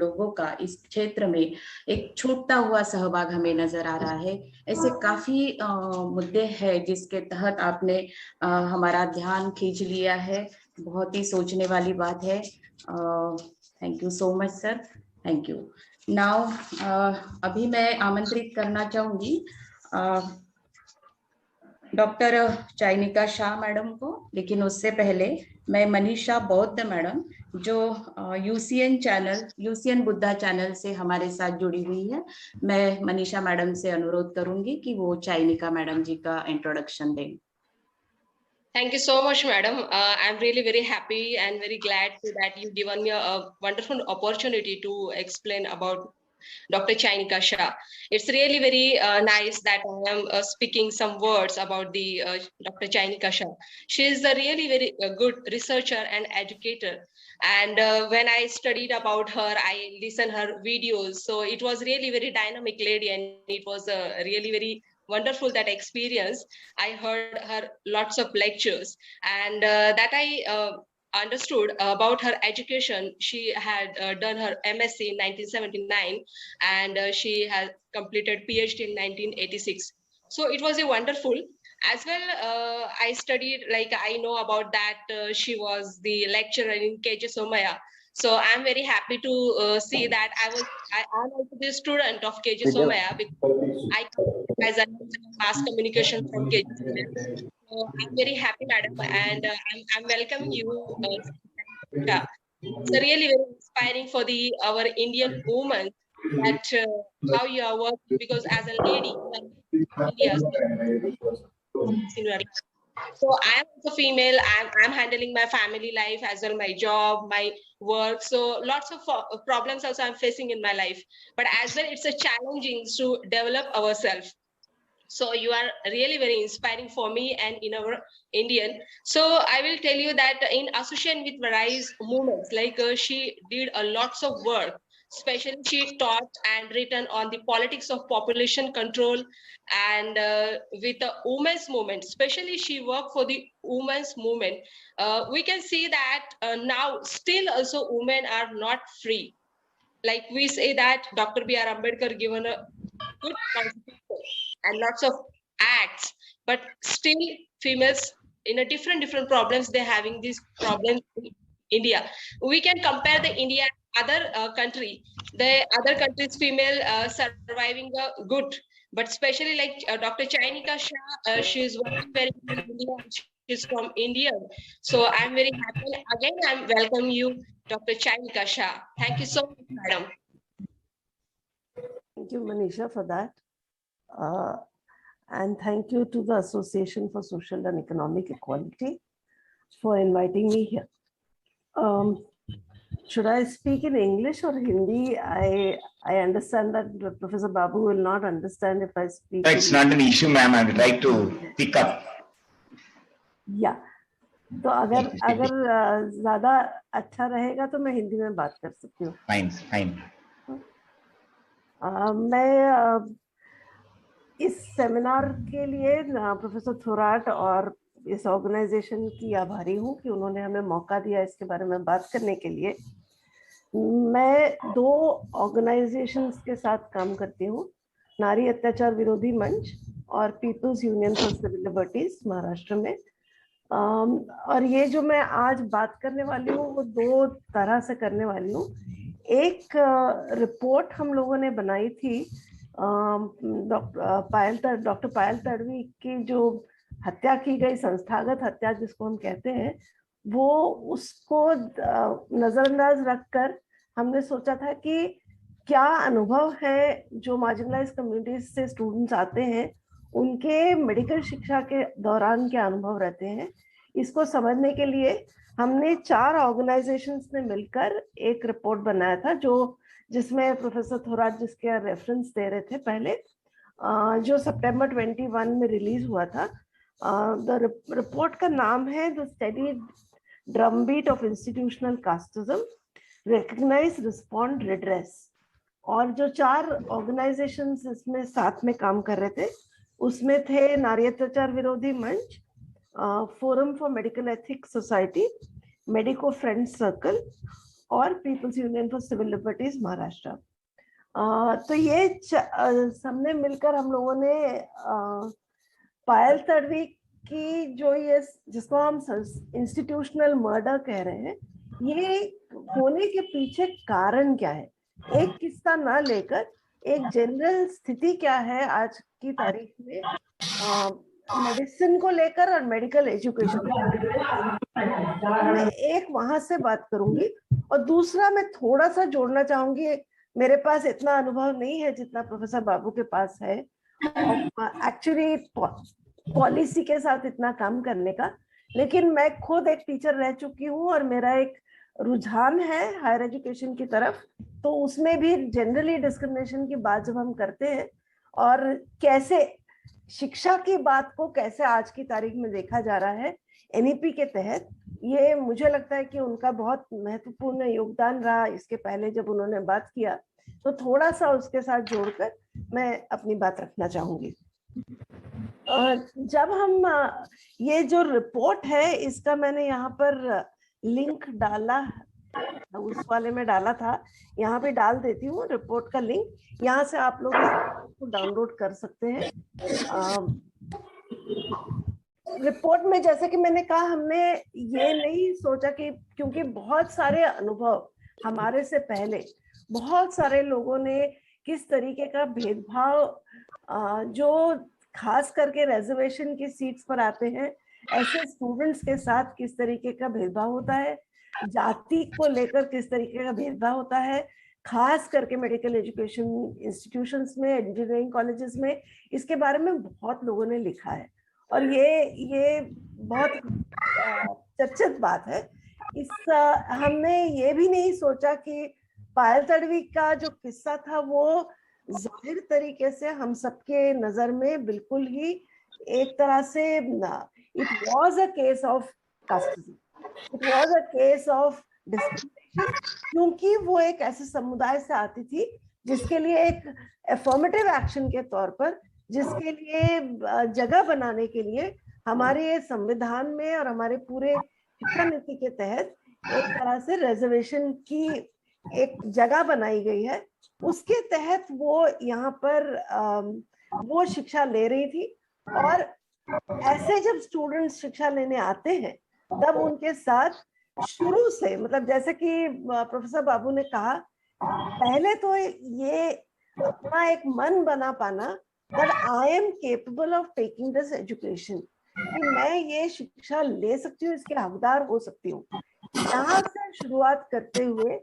Speaker 1: लोगों का इस क्षेत्र में एक छूटता हुआ सहभाग हमें नजर आ रहा है। ऐसे काफी मुद्दे हैं जिसके तहत आपने हमारा ध्यान खींच लिया है। बहुत ही सोचने वाली बात है। Thank you so much sir, thank you. Now अभी मैं आमंत्रित करना चाहूंगी डॉक्टर चायनिका शाह मैडम को, लेकिन उससे पहले मैं मनीषा बौद्ध मैडम, जो यूसीएन बुद्धा चैनल से हमारे साथ जुड़ी हुई है, मैं मनीषा मैडम से अनुरोध करूंगी कि वो चायनिका मैडम जी का इंट्रोडक्शन दें।
Speaker 6: Thank you so much, madam. I'm really very happy and very glad that you've given me a wonderful opportunity to explain about Dr. Chayanika Shah. It's really very nice that I am speaking some words about the Dr. Chayanika Shah. She is a really very good researcher and educator. And when I studied about her, I listened her videos. So it was really very dynamic lady, and it was really very wonderful that experience. I heard her lots of lectures, and that I understood about her education. She had done her MSc in 1979, and she has completed PhD in 1986. So it was a wonderful. As well, I studied, like I know about that she was the lecturer in KJ Somaya. So I'm very happy to see that I am also the student of KJ Somaya, because I as a mass communication from KJ Somaya. So I'm very happy, madam, and I'm welcoming you. Yeah. It's really very inspiring for the our Indian women that how you are working, because as a lady, you are in India. So I'm also female. I'm handling my family life as well, my job, my work. So lots of problems also I'm facing in my life. But as well, it's a challenging to develop ourselves. So you are really very inspiring for me and in our Indian. So I will tell you that in association with various movements, like she did a lots of work. Especially she taught and written on the politics of population control, and with the women's movement. Especially she worked for the women's movement. We can see that now still also women are not free. Like we say that Dr. B.R. Ambedkar given a good constitution and lots of acts, but still females in a different problems, they're having these problems in India. We can compare the India other country. The other countries female surviving good, but especially like Dr. Chayanika Shah, she's working very good in India. She's from India. So I'm very happy. Again, I'm welcome you, Dr. Chayanika Shah. Thank you so much, madam.
Speaker 7: Thank you, Manisha, for that. And thank you to the Association for Social and Economic Equality for inviting me here. Should I speak in English or Hindi? I understand that Professor Babu will not understand if I speak.
Speaker 3: It's not an issue, ma'am. I would like to pick up.
Speaker 7: Yeah. तो अगर ज़्यादा अच्छा रहेगा तो मैं हिंदी में बात कर सकती हूँ.
Speaker 3: Fine.
Speaker 7: मैं इस सेमिनार के लिए प्रोफेसर थोराट और इस ऑर्गेनाइजेशन की आभारी हूँ कि उन्होंने हमें मौका दिया इसके बारे में बात करने के लिए. मैं 2 ऑर्गेनाइजेशंस के साथ काम करती हूँ, नारी अत्याचार विरोधी मंच और people's union for civil liberties Maharashtra में. और ये जो मैं आज बात करने वाली हूँ वो 2 तरह से करने वाली हूँ. एक रिपोर्ट हम लोगों ने बनाई थी डॉक्टर पायल तड़वी की जो हत्या की गई, संस्थागत हत्या जिसको हम कहते हैं, वो उसको नजरअंदाज रखकर हमने सोचा था कि क्या अनुभव है जो मार्जिनलाइज कम्युनिटीज से स्टूडेंट्स आते हैं, उनके मेडिकल शिक्षा के दौरान क्या अनुभव रहते हैं. इसको समझने के लिए हमने 4 ऑर्गेनाइजेशंस ने मिलकर एक रिपोर्ट बनाया था, जिसमें प्रोफेसर थोराट जिसके रेफरेंस दे रहे थे पहले, जो सितंबर 21 में रिलीज हुआ था. द रिपोर्ट का नाम है the study drumbeat of institutional casteism, recognise, respond, redress. और जो 4 ऑर्गेनाइजेशंस इसमें साथ में काम कर रहे थे उसमें थे नारी अत्याचार विरोधी Manch, forum for medical ethics society, medico friends circle और people's union for civil liberties Maharashtra. तो ये सबने मिलकर हम लोगों ने पायल तड़वी की जो ये जिसको हम इंस्टीट्यूशनल मर्डर कह रहे हैं, ये होने के पीछे कारण क्या है, एक किस्सा ना लेकर एक जनरल स्थिति क्या है आज की तारीख में मेडिसिन को लेकर और मेडिकल एजुकेशन मैं एक वहां से बात करूंगी, और दूसरा मैं थोड़ा सा जोड़ना चाहूंगी, मेरे पास इतना अनुभव नहीं है जितना प्रोफेसर बाबू के पास है एक्चुअली पॉलिसी के साथ इतना काम करने का, लेकिन मैं खुद एक टीचर रह चुकी हूँ और मेरा एक रुझान है हायर एजुकेशन की तरफ। तो उसमें भी जनरली डिस्क्रिमिनेशन की बात जब हम करते हैं और कैसे शिक्षा की बात को कैसे आज की तारीख में देखा जा रहा है एनईपी के तहत, ये मुझे लगता है कि उनका बहुत महत्वपूर्ण योगदान रहा। इसके पहले जब उन्होंने बात किया तो थोड़ा सा उसके साथ जोड़कर मैं अपनी बात रखना चाहूंगी। जब हम ये जो रिपोर्ट है इसका मैंने यहाँ पर लिंक डाला, उस वाले में डाला था, यहाँ पे डाल देती हूँ रिपोर्ट का लिंक, यहाँ से आप लोग इसको डाउनलोड कर सकते हैं। रिपोर्ट में जैसे कि मैंने कहा, हमने ये नहीं सोचा कि क्योंकि बहुत सारे अनुभव हमारे से पहले बहुत सारे लोगों ने किस तरीके का भेदभाव जो खास करके रिजर्वेशन की सीट्स पर आते हैं ऐसे स्टूडेंट्स के साथ किस तरीके का भेदभाव होता है, जाति को लेकर किस तरीके का भेदभाव होता है, खास करके मेडिकल एजुकेशन इंस्टीट्यूशंस में, इंजीनियरिंग कॉलेजेस में, इसके बारे में बहुत लोगों ने लिखा है और ये बहुत चर्चित बात है। हमने ये भी नहीं सोचा कि पायल तड़वी का जो किस्सा था वो जाहिर तरीके से हम सबके नजर में बिल्कुल ही एक तरह से it was a case of casteism, it was a case of discrimination, क्योंकि वो एक ऐसे समुदाय से आती थी जिसके लिए एक अफर्मेटिव एक्शन के तौर पर, जिसके लिए जगह बनाने के लिए हमारे संविधान में और हमारे पूरे शिक्षा नीति के तहत एक तरह से रिजर्वेशन की एक जगह बनाई गई है। उसके तहत वो यहाँ पर वो शिक्षा ले रही थी और ऐसे जब स्टूडेंट्स शिक्षा लेने आते हैं तब उनके साथ शुरू से, मतलब जैसे कि प्रोफेसर बाबू ने कहा, पहले तो ये अपना एक मन बना पाना that I am capable of taking this education, कि मैं ये शिक्षा ले सकती हूँ, इसके हकदार हो सकती हूँ, यहाँ से शुरुआत करते हुए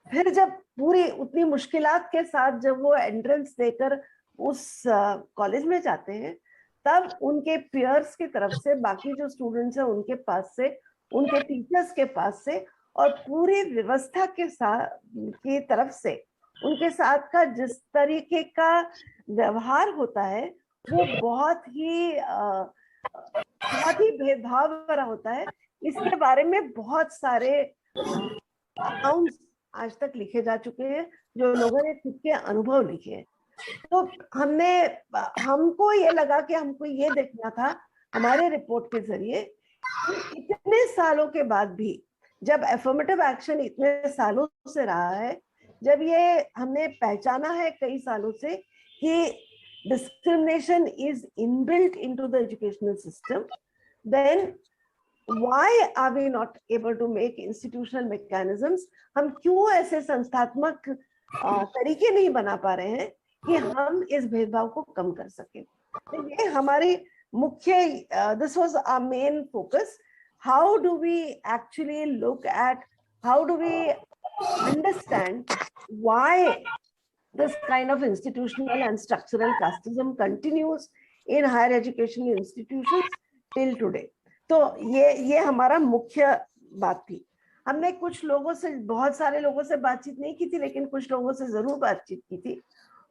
Speaker 7: फिर जब पूरी उतनी मुश्किलात के साथ जब वो एंट्रेंस देकर उस कॉलेज में जाते हैं तब उनके पीयर्स की तरफ से, बाकी जो स्टूडेंट्स हैं उनके पास से, उनके टीचर्स के पास से और पूरी व्यवस्था के साथ की तरफ से उनके साथ का जिस तरीके का व्यवहार होता है वो बहुत ही भेदभाव भरा होता है। इसके बारे में बहुत सारे अकाउंट्स आज तक लिखे जा चुके हैं, जो लोगों ने खुद के अनुभव लिखे हैं। तो हमको ये लगा कि हमको ये देखना था हमारे रिपोर्ट के जरिए, इतने सालों के बाद भी जब अफर्मेटिव एक्शन इतने सालों से रहा है, जब ये हमने पहचाना है कई सालों से कि discrimination is inbuilt into the educational system, then why are we not able to make institutional mechanisms? हम क्यों ऐसे संस्थात्मक तरीके नहीं बना पा रहे हैं कि हम इस भेदभाव को कम कर सकें? तो ये हमारी मुख्य, this was our main focus. How do we actually look at, how do we understand why this kind of institutional and structural casteism continues in higher education institutions till today? तो ये हमारा मुख्य बात थी। हमने कुछ लोगों से, बहुत सारे लोगों से बातचीत नहीं की थी, लेकिन कुछ लोगों से जरूर बातचीत की थी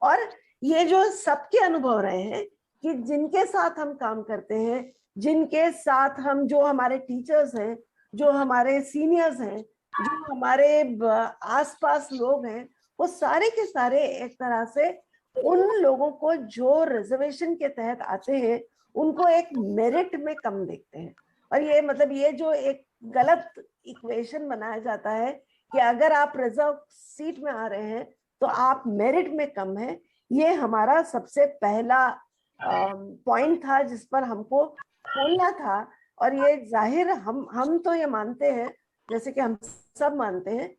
Speaker 7: और ये जो सबके अनुभव रहे हैं कि जिनके साथ हम काम करते हैं, जिनके साथ हम, जो हमारे टीचर्स हैं, जो हमारे सीनियर्स हैं, जो हमारे आसपास लोग हैं, वो सारे के सारे एक तरह से उन लोगों को जो रिजर्वेशन के तहत आते हैं उनको एक मेरिट में कम देखते हैं। और ये मतलब ये जो एक गलत इक्वेशन बनाया जाता है कि अगर आप रिजर्व सीट में आ रहे हैं तो आप मेरिट में कम है, ये हमारा सबसे पहला पॉइंट था जिस पर हमको बोलना था। और ये जाहिर हम तो ये मानते हैं, जैसे कि हम सब मानते हैं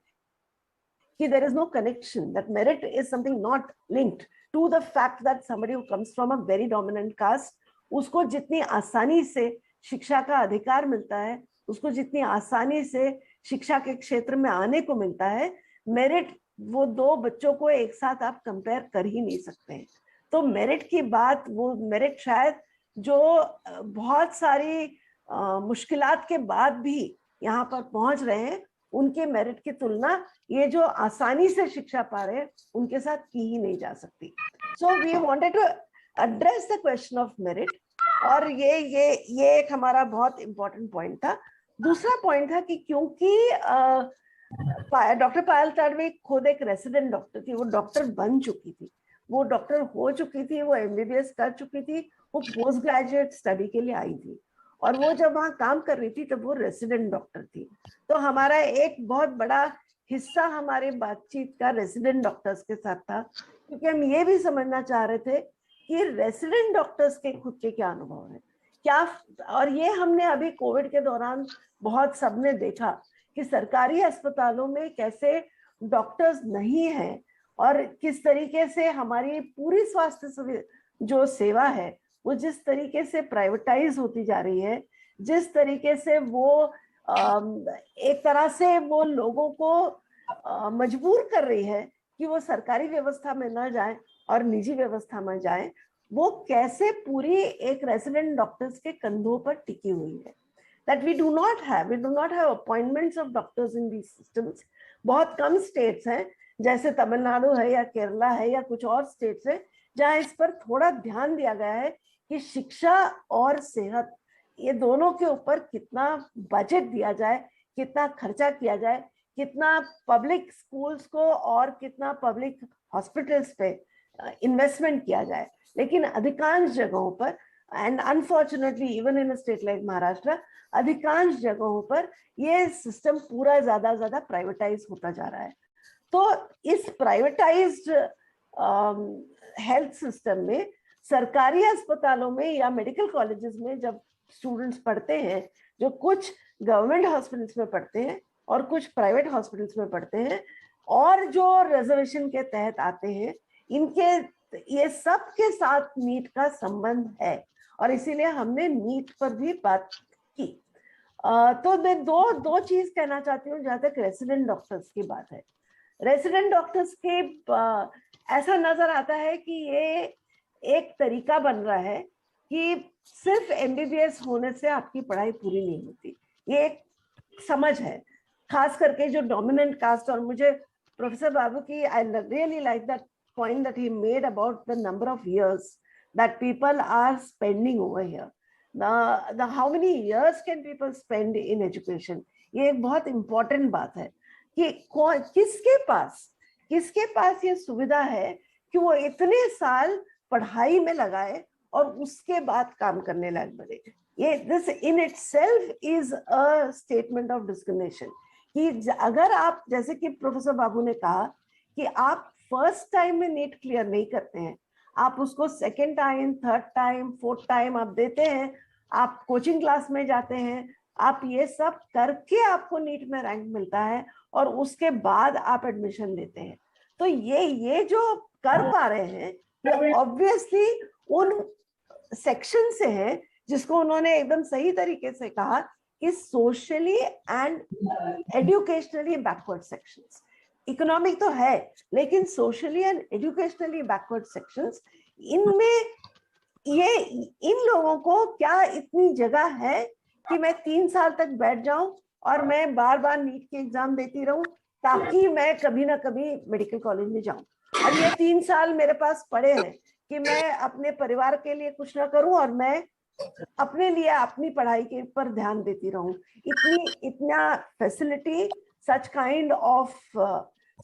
Speaker 7: कि there is no connection, that merit is something not linked to the fact that somebody who comes from a very dominant caste उसको जितनी आसानी से शिक्षा का अधिकार मिलता है, उसको जितनी आसानी से शिक्षा के क्षेत्र में आने को मिलता है, मेरिट वो दो बच्चों को एक साथ आप कंपेयर कर ही नहीं सकते हैं। तो मेरिट की बात, वो मेरिट शायद जो बहुत सारी मुश्किलात के बाद भी यहाँ पर पहुंच रहे हैं, उनके मेरिट की तुलना ये जो आसानी से शिक्षा पा रहे हैं उनके साथ की ही नहीं जा सकती। So we wanted to address the question of merit, और ये एक हमारा बहुत इंपॉर्टेंट पॉइंट था। दूसरा पॉइंट था कि क्योंकि डॉक्टर पायल ताडवे खुद एक रेसिडेंट डॉक्टर थी, वो डॉक्टर बन चुकी थी, वो डॉक्टर हो चुकी थी, वो MBBS कर चुकी थी, वो पोस्ट ग्रेजुएट स्टडी के लिए आई थी, और वो जब वहाँ काम कर रही थी तब वो रेसिडेंट डॉक्टर थी। तो हमारा एक बहुत बड़ा हिस्सा हमारे बातचीत का रेसिडेंट डॉक्टर्स के साथ था, क्योंकि हम ये भी समझना चाह रहे थे कि रेसिडेंट डॉक्टर्स के खुद के क्या अनुभव है, क्या, और ये हमने अभी कोविड के दौरान बहुत सबने देखा कि सरकारी अस्पतालों में कैसे डॉक्टर्स नहीं हैं, और किस तरीके से हमारी पूरी स्वास्थ्य जो सेवा है वो जिस तरीके से प्राइवेटाइज होती जा रही है, जिस तरीके से वो एक तरह से वो लोगों को मजबूर कर रही है कि वो सरकारी व्यवस्था में न जाएं और निजी व्यवस्था में जाएं, वो कैसे पूरी एक रेसिडेंट डॉक्टर्स के कंधों पर टिकी हुई है। That we do not have appointments of doctors in these systems. बहुत कम स्टेट्स हैं, जैसे तमिलनाडु है या केरला है या कुछ और स्टेट्स हैं, जहाँ इस पर थोड़ा ध्यान दिया गया है कि शिक्षा और सेहत ये दोनों के ऊपर कितना बजट दिया जाए, कितना खर्चा किया जाए, कितना पब्लिक स्कूल्स को और कितना पब्लिक हॉस्पिटल्स पे इन्वेस्टमेंट किया जाए। लेकिन अधिकांश जगहों पर, and unfortunately even in a state like Maharashtra, अधिकांश जगहों पर ये सिस्टम पूरा ज्यादा प्राइवेटाइज होता जा रहा है। तो इस प्राइवेटाइज्ड हेल्थ सिस्टम में सरकारी अस्पतालों में या मेडिकल कॉलेजेस में जब स्टूडेंट्स पढ़ते हैं, जो कुछ गवर्नमेंट हॉस्पिटल्स में पढ़ते हैं और कुछ प्राइवेट हॉस्पिटल्स में पढ़ते हैं, और जो रिजर्वेशन के तहत आते हैं, इनके ये सब के साथ नीट का संबंध है, और इसीलिए हमने नीट पर भी बात की। तो मैं दो चीज कहना चाहती हूँ जहां तक रेसिडेंट डॉक्टर्स की बात है। रेसिडेंट डॉक्टर्स के ऐसा नजर आता है कि ये एक तरीका बन रहा है कि सिर्फ MBBS होने से आपकी पढ़ाई पूरी नहीं होती, ये एक समझ है, खास करके जो डोमिनेंट कास्ट। और मुझे प्रोफेसर बाबू की I really like that point that he made about the number of years that people are spending over here. The how many years can people spend in education? ये एक बहुत important बात है कि किसके पास ये सुविधा है कि वो इतने साल पढ़ाई में लगाए और उसके बाद काम करने लायक बने। ये this in itself is a statement of discrimination कि अगर आप, जैसे कि प्रोफेसर बाबू ने कहा कि आप फर्स्ट टाइम में नीट क्लियर नहीं करते हैं, आप उसको second time, third time, fourth time आप देते हैं, आप कोचिंग क्लास में जाते हैं, आप ये सब करके आपको नीट में रैंक मिलता है और उसके बाद आप एडमिशन लेते हैं। तो ये जो कर पा रहे हैं ऑब्वियसली उन सेक्शन से है जिसको उन्होंने एकदम सही तरीके से कहा कि socially and educationally backward sections. Economic तो है, लेकिन socially and educationally backward sections, इनमें ये इन लोगों को क्या इतनी जगह है कि मैं 3 साल तक बैठ जाऊं और मैं बार बार नीट के एग्जाम देती रहूं ताकि मैं कभी ना कभी मेडिकल कॉलेज में जाऊं। और ये 3 साल मेरे पास पड़े हैं कि मैं अपने परिवार के लिए कुछ ना करूं और मैं अपने लिए अपनी पढ़ाई के पर ध्यान देती रहूं। इतना facility, such kind of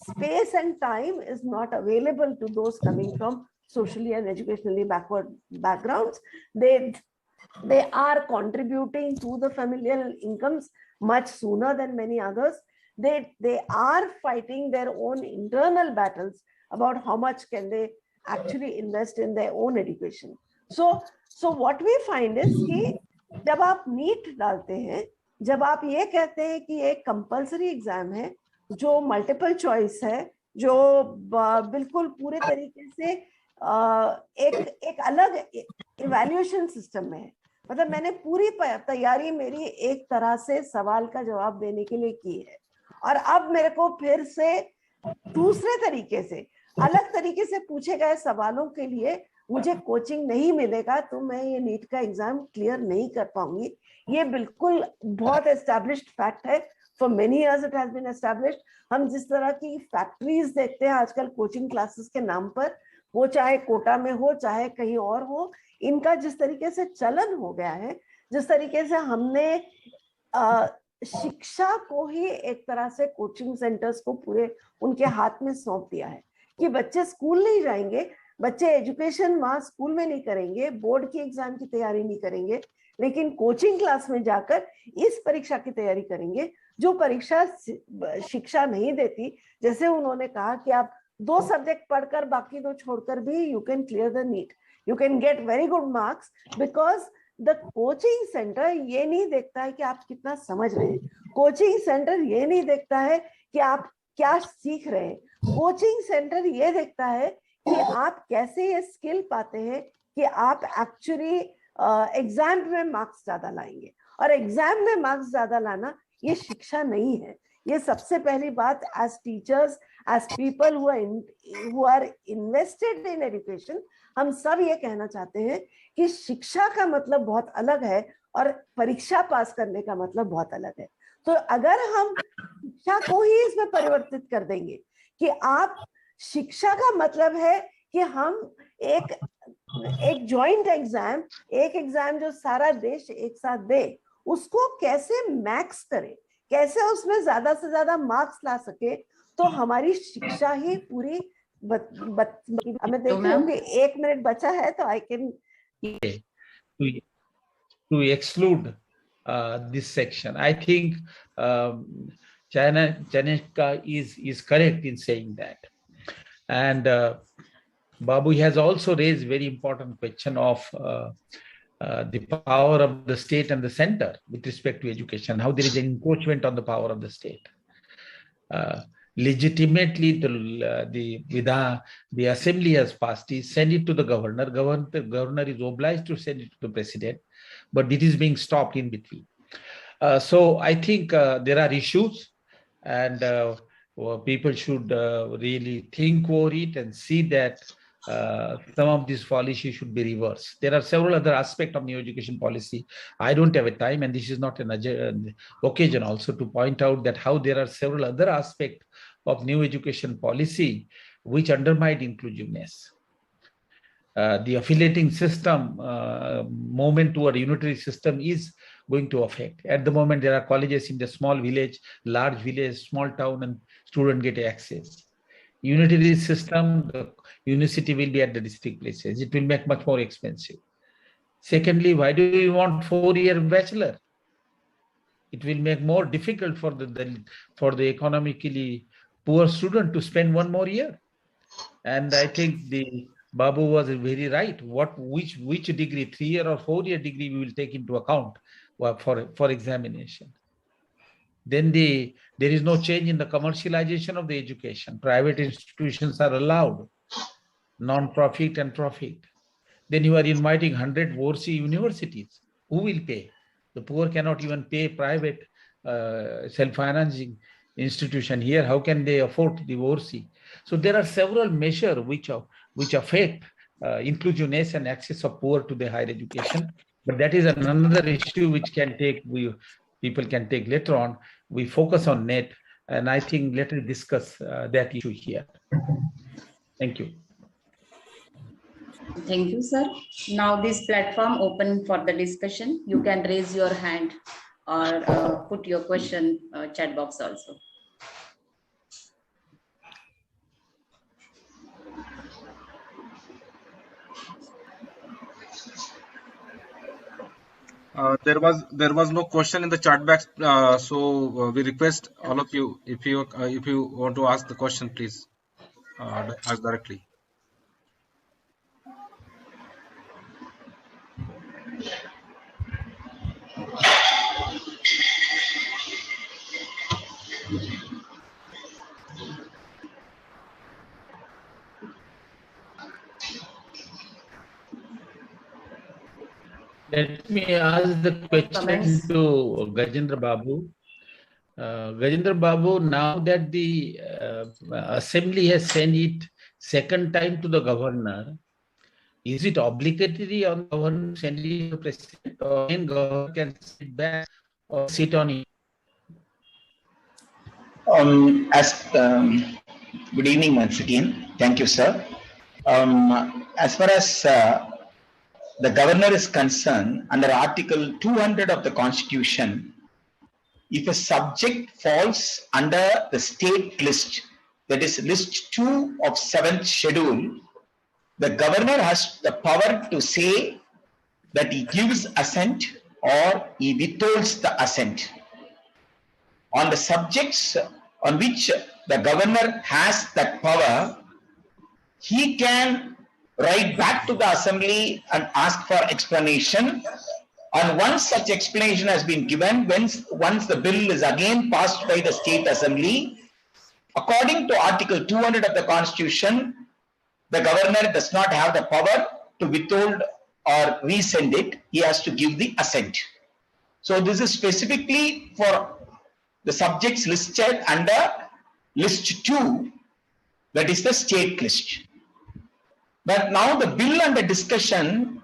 Speaker 7: space and time is not available to those coming from socially and educationally backward backgrounds. They are contributing to the familial incomes much sooner than many others. They are fighting their own internal battles about how much can they actually invest in their own education. So what we find is कि जब आप NEET डालते हैं, जब आप ये कहते हैं कि एक कंपल्सरी एग्जाम है जो मल्टीपल चॉइस है, जो बिल्कुल पूरे तरीके से एक अलग इवैल्यूएशन सिस्टम में है। मतलब मैंने पूरी तैयारी मेरी एक तरह से सवाल का जवाब देने के लिए की है, और अब मेरे को फिर से दूसरे तरीके से, अलग तरीके से पूछे गए सवालों के लिए मुझे कोचिंग नहीं मिलेगा तो मैं ये नीट का एग्जाम क्लियर नहीं कर पाऊंगी। ये बिल्कुल बहुत एस्टैब्लिश्ड फैक्ट है, for many years it has been established. हम जिस तरह की फैक्ट्रीज देखते हैं आजकल कोचिंग क्लासेस के नाम पर, वो चाहे कोटा में हो चाहे कहीं और हो, इनका जिस तरीके से चलन हो गया है, जिस तरीके से हमने शिक्षा को ही एक तरह से कोचिंग सेंटर्स को पूरे उनके हाथ में सौंप दिया है कि बच्चे स्कूल नहीं जाएंगे, बच्चे एजुकेशन वहां स्कूल में नहीं करेंगे, बोर्ड की एग्जाम की तैयारी नहीं करेंगे, लेकिन कोचिंग क्लास में जाकर इस परीक्षा की तैयारी करेंगे जो परीक्षा शिक्षा नहीं देती। जैसे उन्होंने कहा कि आप 2 सब्जेक्ट पढ़कर बाकी 2 छोड़कर भी you can clear the NEET, you can get very good marks, because the coaching centre ये नहीं देखता है कि आप कितना समझ रहे हैं, कोचिंग सेंटर ये नहीं देखता है कि आप क्या सीख रहे हैं, कोचिंग सेंटर ये देखता है कि आप कैसे ये स्किल पाते हैं कि आप एक्चुअली एग्जाम में मार्क्स ज्यादा लाएंगे। और एग्जाम में मार्क्स ज्यादा लाना ये शिक्षा नहीं है। ये सबसे पहली बात, as teachers, as people who are invested in education, हम सब ये कहना चाहते हैं कि शिक्षा का मतलब बहुत अलग है और परीक्षा पास करने का मतलब बहुत अलग है। तो अगर हम शिक्षा को ही इसमें परिवर्तित कर देंगे कि आप, शिक्षा का मतलब है कि हम एक जॉइंट एग्जाम, एक एग्जाम जो सारा देश एक साथ दे, उसको कैसे मैक्स करें, कैसे उसमें ज्यादा से ज्यादा मार्क्स ला सके, तो हमारी शिक्षा ही पूरी हमें देखती हूँ कि 1 मिनट बचा है तो I can
Speaker 2: to exclude this section. I think Chayanika is correct in saying that. And Babu has also raised very important question of the power of the state and the center with respect to education, how there is an encroachment on the power of the state. Legitimately, the assembly has passed it, send it to the governor. Governor is obliged to send it to the president, but it is being stopped in between. So I think there are issues, and people should really think over it and see that some of these policies should be reversed. There are several other aspects of new education policy. I don't have a time, and this is not an occasion also to point out that how there are several other aspects of new education policy which undermine inclusiveness. The affiliating system movement toward a unitary system is going to affect. At the moment, there are colleges in the small village, large village, small town, and students get access. Unitary system, the university will be at the district places. It will make much more expensive. Secondly, why do we want 4-year bachelor? It will make more difficult for the economically poor student to spend 1 more year. And I think the Babu was very right. Which degree, 3-year or 4-year degree, we will take into account for examination. Then there is no change in the commercialization of the education. Private institutions are allowed, non-profit and profit. Then you are inviting 100 ORC universities. Who will pay? The poor cannot even pay private self-financing institution here. How can they afford the ORC? So there are several measures which affect inclusiveness and access of poor to the higher education. But that is another issue which people can take later on. We focus on net, and I think let us discuss that issue here. Thank you.
Speaker 1: Thank you, sir. Now this platform open for the discussion. You can raise your hand or put your question chat box also.
Speaker 5: There was no question in the chat box, so we request all of you, if you want to ask the question, please ask directly.
Speaker 2: Let me ask the question
Speaker 1: Comments?
Speaker 2: to Gajendra Babu. Gajendra Babu, now that the assembly has sent it second time to the governor, is it obligatory on the governor to send it to the president, or then governor can sit back or sit on it?
Speaker 3: Good evening once again. Thank you, sir. As far as the governor is concerned, under Article 200 of the Constitution, if a subject falls under the state list, that is list 2 of 7th schedule, the governor has the power to say that he gives assent or he withholds the assent. On the subjects on which the governor has that power, he can write back to the assembly and ask for explanation. And once such explanation has been given, once the bill is again passed by the state assembly, according to Article 200 of the Constitution, the governor does not have the power to withhold or resend it. He has to give the assent. So this is specifically for the subjects listed under list 2, that is the state list. But now the bill under discussion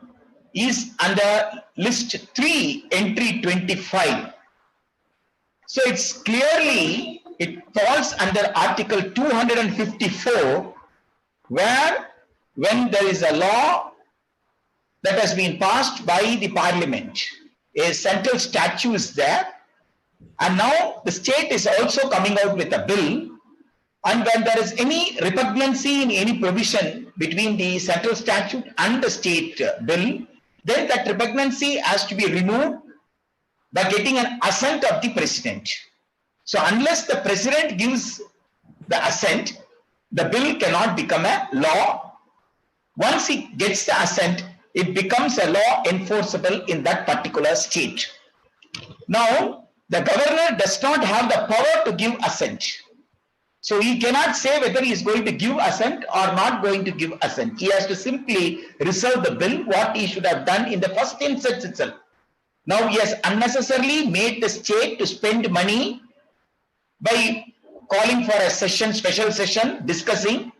Speaker 3: is under list 3, entry 25. So it's clearly, it falls under Article 254, where when there is a law that has been passed by the parliament, a central statute is there, and now the state is also coming out with a bill, and when there is any repugnancy in any provision between the central statute and the state bill, then that repugnancy has to be removed by getting an assent of the president. So unless the president gives the assent, the bill cannot become a law. Once he gets the assent, it becomes a law enforceable in that particular state. Now, the governor does not have the power to give assent. So he cannot say whether he is going to give assent or not going to give assent. He has to simply reserve the bill, what he should have done in the first instance itself. Now he has unnecessarily made the state to spend money by calling for a session, special session, discussing.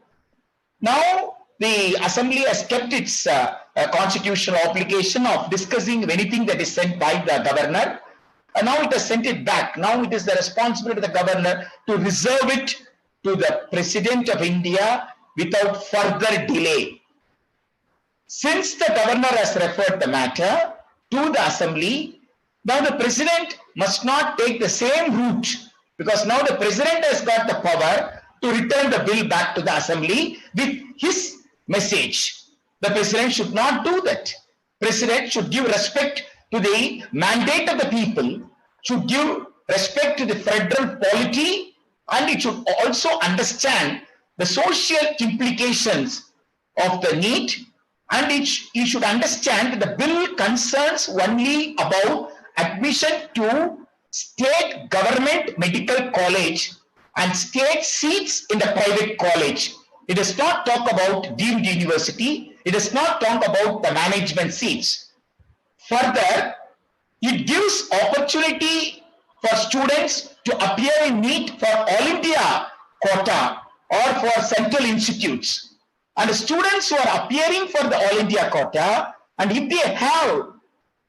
Speaker 3: Now the assembly has kept its constitutional obligation of discussing anything that is sent by the governor. And now it has sent it back. Now it is the responsibility of the governor to reserve it to the President of India without further delay. Since the governor has referred the matter to the assembly, now the president must not take the same route, because now the president has got the power to return the bill back to the assembly with his message. The president should not do that. President should give respect to the mandate of the people, should give respect to the federal polity, and it should also understand the social implications of the need, and it should understand that the bill concerns only about admission to state government medical college and state seats in the private college. It does not talk about deemed university. It does not talk about the management seats. Further, it gives opportunity for students to appear in NEET for All India quota or for central institutes. And the students who are appearing for the All India quota, and if they have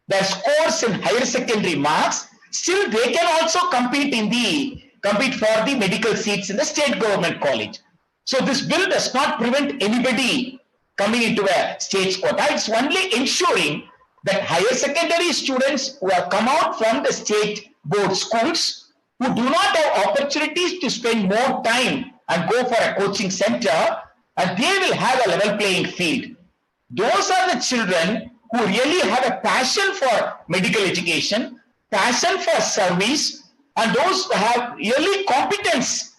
Speaker 3: their scores in higher secondary marks, still they can also compete for the medical seats in the state government college. So this bill does not prevent anybody coming into a state quota. It's only ensuring that higher secondary students who have come out from the state board schools, who do not have opportunities to spend more time and go for a coaching center, and they will have a level playing field. Those are the children who really have a passion for medical education, passion for service, and those who have really competence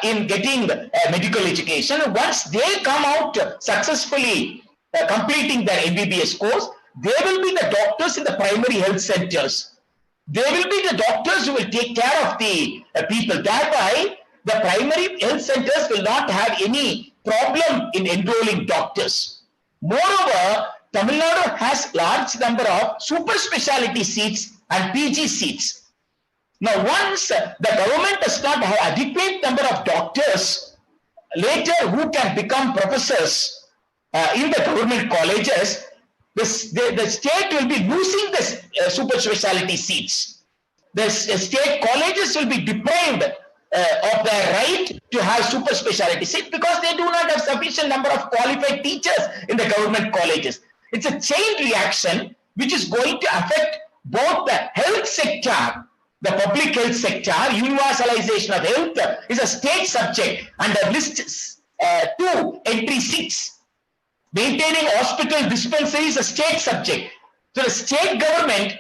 Speaker 3: in getting medical education. Once they come out successfully completing their MBBS course, they will be the doctors in the primary health centers. They will be the doctors who will take care of the people. Thereby, the primary health centers will not have any problem in enrolling doctors. Moreover, Tamil Nadu has large number of super specialty seats and PG seats. Now, once the government does not have adequate number of doctors later who can become professors in the government colleges, the state will be losing the super specialty seats. The state colleges will be deprived of their right to have super specialty seats because they do not have sufficient number of qualified teachers in the government colleges. It's a chain reaction which is going to affect both the health sector, the public health sector. Universalization of health is a state subject under list 2, entry 6. Maintaining hospital dispensary is a state subject. So the state government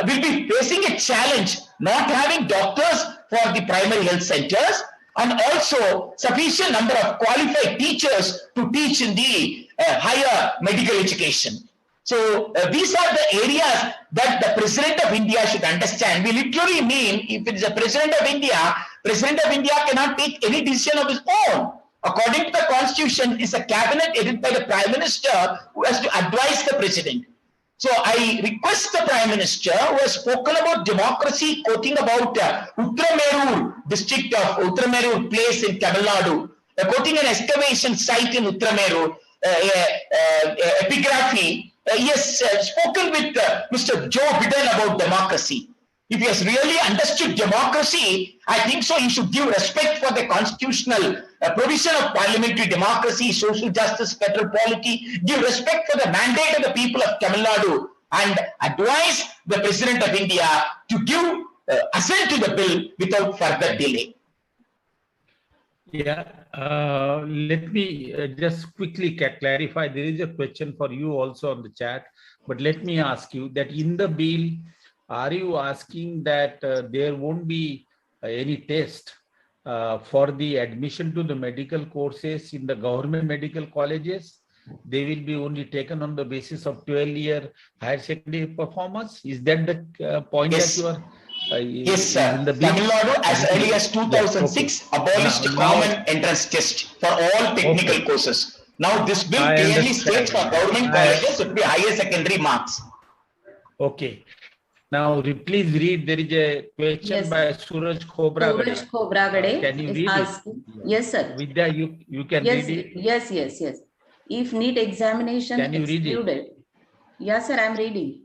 Speaker 3: will be facing a challenge not having doctors for the primary health centers and also sufficient number of qualified teachers to teach in the higher medical education. So these are the areas that the President of India should understand. We literally mean if it is a President of India cannot take any decision of his own. According to the Constitution, it's a cabinet headed by the Prime Minister who has to advise the President. So I request the Prime Minister who has spoken about democracy, quoting about Uttaramerur district of Uttaramerur place in Tamil Nadu, quoting an excavation site in Uttaramerur, epigraphy. He has spoken with Mr. Joe Biden about democracy. If he has really understood democracy, I think so he should give respect for the constitutional provision of parliamentary democracy, social justice, federal polity, give respect for the mandate of the people of Tamil Nadu and advise the President of India to give assent to the bill without further delay.
Speaker 2: Yeah, let me just quickly clarify. There is a question for you also on the chat, but let me ask you that in the bill, are you asking that there won't be any test for the admission to the medical courses in the government medical colleges? They will be only taken on the basis of 12-year higher secondary performance? Is that the point that you are...
Speaker 3: yes, sir. Tamil Nadu, as early as 2006, abolished common entrance test for all technical courses. Now, this bill clearly states for government colleges it will be higher secondary marks.
Speaker 2: Okay. Now, please read. There is a question by Suraj Khobragade.
Speaker 1: Suraj Khobragade
Speaker 2: Can you read
Speaker 1: asking,
Speaker 2: it?
Speaker 1: Yes, sir.
Speaker 2: Vidya, you can read it?
Speaker 1: Yes. If NEET examination
Speaker 2: Can you
Speaker 1: excluded.
Speaker 2: read it?
Speaker 1: Yes, sir, I am reading.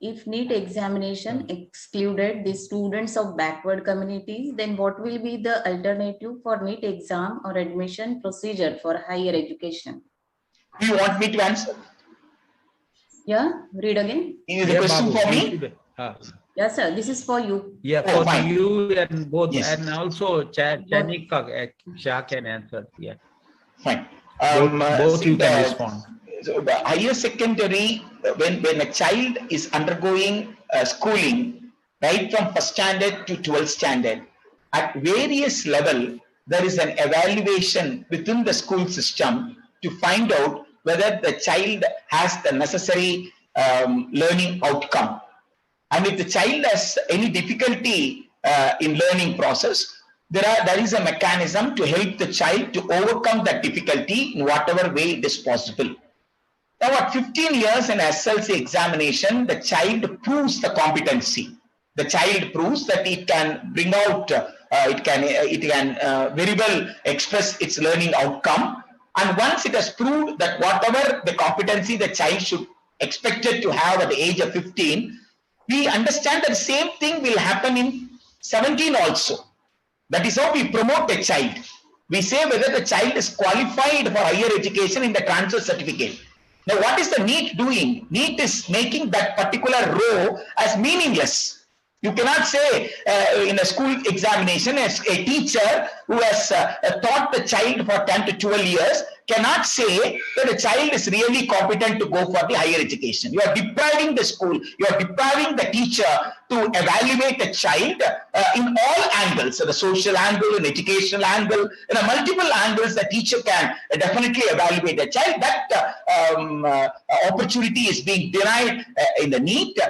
Speaker 1: If NEET examination excluded the students of backward communities, then what will be the alternative for NEET exam or admission procedure for higher education?
Speaker 3: Do you want me to answer?
Speaker 1: Yeah, read again.
Speaker 3: Is the question for me?
Speaker 1: Yes, sir. This is for you.
Speaker 2: Yeah, for you and both, and also Chayanika Shah can answer. Yeah.
Speaker 3: Fine.
Speaker 2: Both you can respond.
Speaker 3: So the higher secondary, when a child is undergoing schooling, right from first standard to 12th standard, at various level, there is an evaluation within the school system to find out whether the child has the necessary learning outcome. And if the child has any difficulty in learning process, there is a mechanism to help the child to overcome that difficulty in whatever way it is possible. Now, at 15 years in SLC examination, the child proves the competency. The child proves that it can bring out, it can very well express its learning outcome. And once it has proved that whatever the competency the child should expected to have at the age of 15, we understand that the same thing will happen in 17 also. That is how we promote a child. We say whether the child is qualified for higher education in the transfer certificate. Now, what is the NEET doing? NEET is making that particular row as meaningless. You cannot say in a school examination, as a teacher who has taught the child for 10 to 12 years cannot say that the child is really competent to go for the higher education. You are depriving the school, you are depriving the teacher to evaluate the child in all angles, so the social angle, an educational angle, in a multiple angles the teacher can definitely evaluate the child. That opportunity is being denied in the NEET.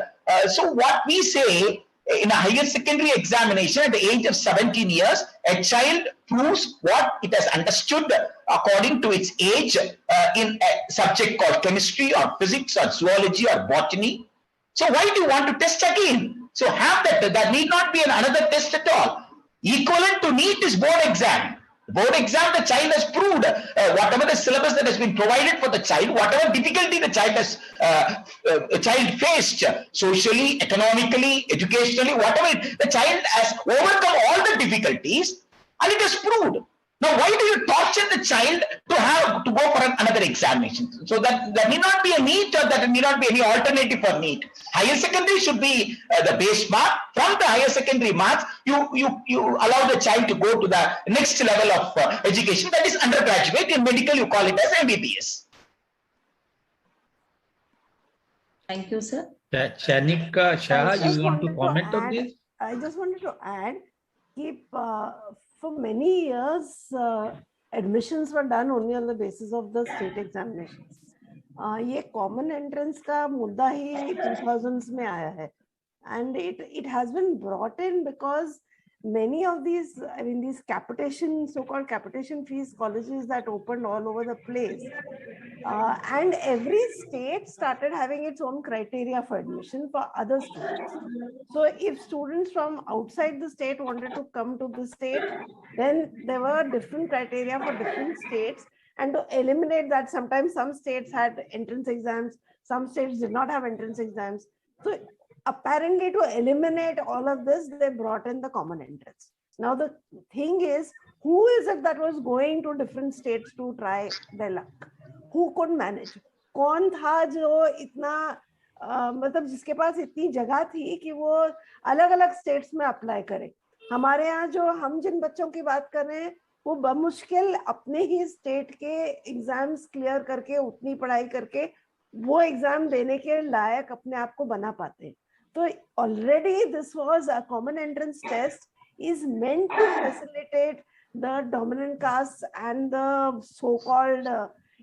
Speaker 3: So what we say, in a higher secondary examination at the age of 17 years, a child proves what it has understood according to its age in a subject called chemistry or physics or zoology or botany. So why do you want to test again? So have that. That need not be another test at all. Equivalent to NEET is board exam. Board exam, the child has proved whatever the syllabus that has been provided for the child, whatever difficulty the child has faced socially, economically, educationally, whatever the child has overcome all the difficulties, and it is proved. Now, why do you torture the child to go for another examination? So that need not be a NEET, or that need not be any alternative for NEET. Higher secondary should be the base mark. From the higher secondary marks, you allow the child to go to the next level of education, that is undergraduate. In medical, you call it as MBBS.
Speaker 1: Thank you, sir.
Speaker 2: Chayanika Shah, you want to comment on this?
Speaker 7: I just wanted to add, for many years, admissions were done only on the basis of the state examinations. ये common entrance का मुद्दा ही 2000s में आया है, and it has been brought in because many of these, I mean, these capitation, so-called capitation fees colleges that opened all over the place, and every state started having its own criteria for admission for other students. So if students from outside the state wanted to come to the state, then there were different criteria for different states. And to eliminate that, sometimes some states had entrance exams, some states did not have entrance exams. So apparently to eliminate all of this, they brought in the common entrance. Now the thing is, who is it that was going to different states to try their luck? Who could manage? कौन था जो इतना मतलब जिसके पास इतनी जगह थी कि वो अलग अलग स्टेट्स में अप्लाई करे? हमारे यहाँ जो हम जिन बच्चों की बात कर रहे हैं, वो बमुश्किल अपने ही स्टेट के एग्जाम्स क्लियर करके, उतनी पढ़ाई करके वो एग्जाम देने के लायक अपने आप को बना पाते हैं. तो already this was a common entrance test is meant to facilitate the dominant castes and the so-called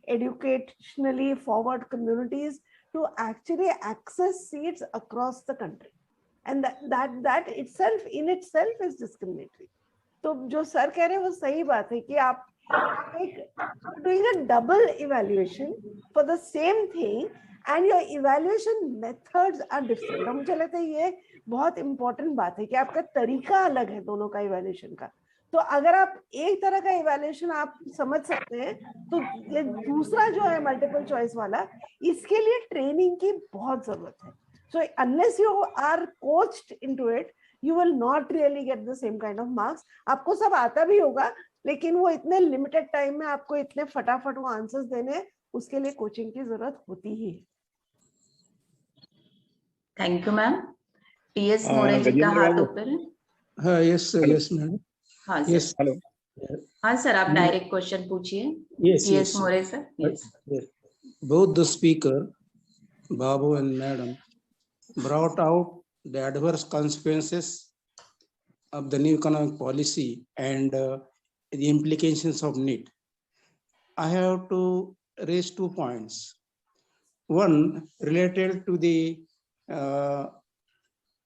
Speaker 7: educationally forward communities to actually access seats across the country, and that itself in itself is discriminatory. तो जो sir कह रहे हैं वो सही बात है कि आप doing a double evaluation for the same thing and your evaluation methods are different. मुझे लगता है ये बहुत important बात है कि आपका तरीका अलग है दोनों का evaluation का. तो अगर आप एक तरह का evaluation आप समझ सकते हैं, तो ये दूसरा जो है multiple choice वाला, इसके लिए training की बहुत जरूरत है. So unless you are coached into it, you will not really get the same kind of marks. आपको सब आता भी होगा, लेकिन वो इतने limited time में आपको इतने फटाफट वो answers देने, उसके लिए coaching की जरूरत होती ही है.
Speaker 1: Thank you, ma'am. T.S. मोरे जी का हाथ ऊपर है.
Speaker 8: हाँ, yes, yes, ma'am.
Speaker 1: हाँ,
Speaker 8: yes,
Speaker 1: hello. हाँ सर, आप डायरेक्ट क्वेश्चन पूछिए.
Speaker 8: Yes,
Speaker 1: T.S. More sir. Yes.
Speaker 8: Yes. Both the speaker, Babu and Madam, brought out the adverse consequences of the new economic policy and the implications of NEET. I have to raise 2 points. One related to the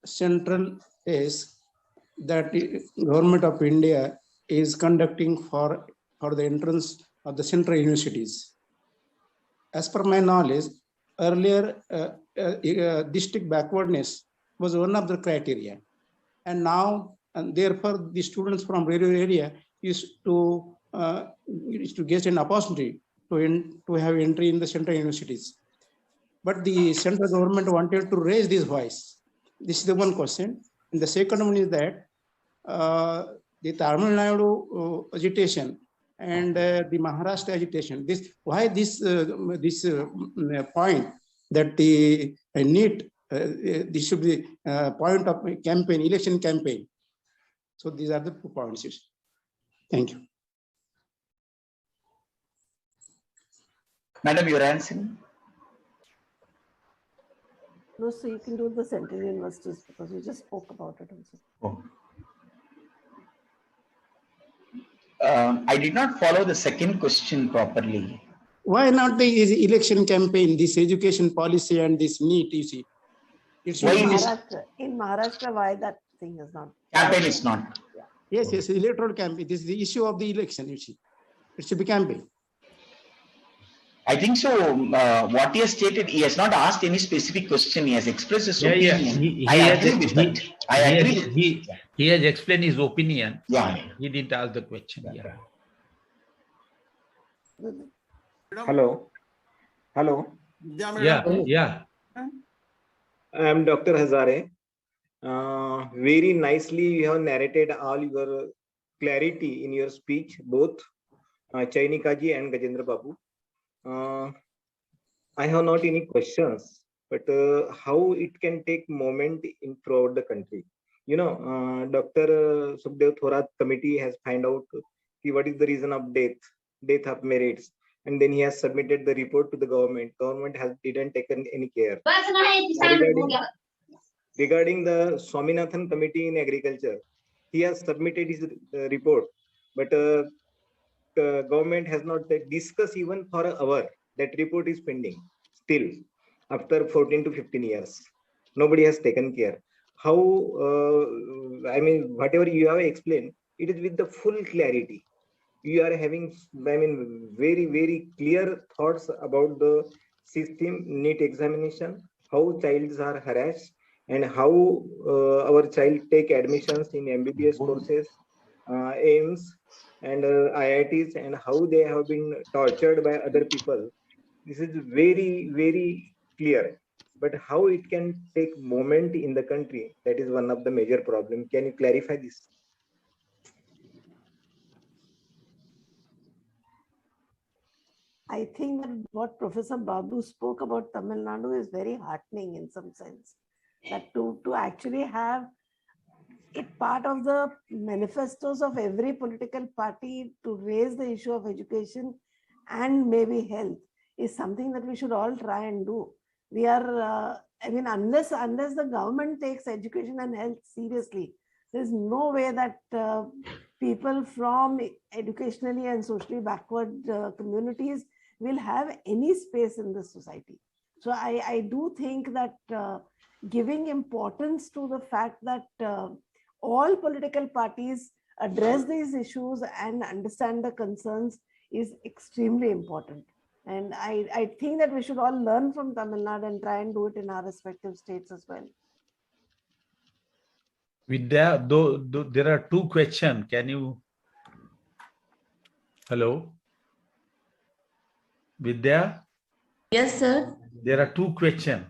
Speaker 8: central test that the government of India is conducting for the entrance of the central universities. As per my knowledge, earlier district backwardness was one of the criteria, and now and therefore the students from rural area used to get an opportunity to have entry in the central universities. But the central government wanted to raise this voice. This is the one question. And the second one is that the Tamilnadu agitation and the Maharashtra agitation. Why this point that the NEET this should be point of campaign, election campaign. So these are the 2 points. Thank you.
Speaker 3: Madam, your answer.
Speaker 7: No, so you can do the central universities because we just spoke about it also.
Speaker 3: Oh. I did not follow the second question properly.
Speaker 8: Why not the election campaign, this education policy and this NEET, you see? It's
Speaker 3: Why
Speaker 8: not-
Speaker 3: this
Speaker 7: In Maharashtra, why that thing is not?
Speaker 3: campaign is not?
Speaker 8: Yes, electoral campaign. This is the issue of the election. You see, it should be campaign.
Speaker 3: I think so. What he has stated, he has not asked any specific question. He has expressed his opinion. I agree with that. I agree.
Speaker 2: He has explained his opinion.
Speaker 3: Yeah.
Speaker 2: He didn't ask the question. Yeah.
Speaker 9: Hello. Hello.
Speaker 2: Yeah.
Speaker 9: I am Dr. Hazare. Very nicely you have narrated all your clarity in your speech, both Chayanika ji and Gajendra Babu. I have not any questions, but how it can take moment in throughout the country. You know, Dr. Sukhdeo Thorat committee has find out what is the reason of death of merits, and then he has submitted the report to the government. Government didn't taken any care. Regarding the Swaminathan committee in agriculture, he has submitted his report, but government has not discussed even for an hour. That report is pending still after 14 to 15 years. Nobody has taken care. How, I mean, whatever you have explained, it is with the full clarity. You are having, I mean, very, very clear thoughts about the system, NEET examination, how childs are harassed, and how our child take admissions in MBBS courses, AIMS, and IITs, and how they have been tortured by other people. This is very, very clear. But how it can take moment in the country, that is one of the major problems. Can you clarify this?
Speaker 7: I think that what Professor Babu spoke about Tamil Nadu is very heartening in some sense. That to actually have it part of the manifestos of every political party to raise the issue of education and maybe health is something that we should all try and do. We are, I mean, unless the government takes education and health seriously, there's no way that people from educationally and socially backward communities will have any space in this society. So I do think that giving importance to the fact that all political parties address these issues and understand the concerns is extremely important. And I think that we should all learn from Tamil Nadu and try and do it in our respective states as well.
Speaker 2: Vidya, there are two questions. Can you? Hello? Vidya?
Speaker 1: Yes, sir.
Speaker 2: There are two questions.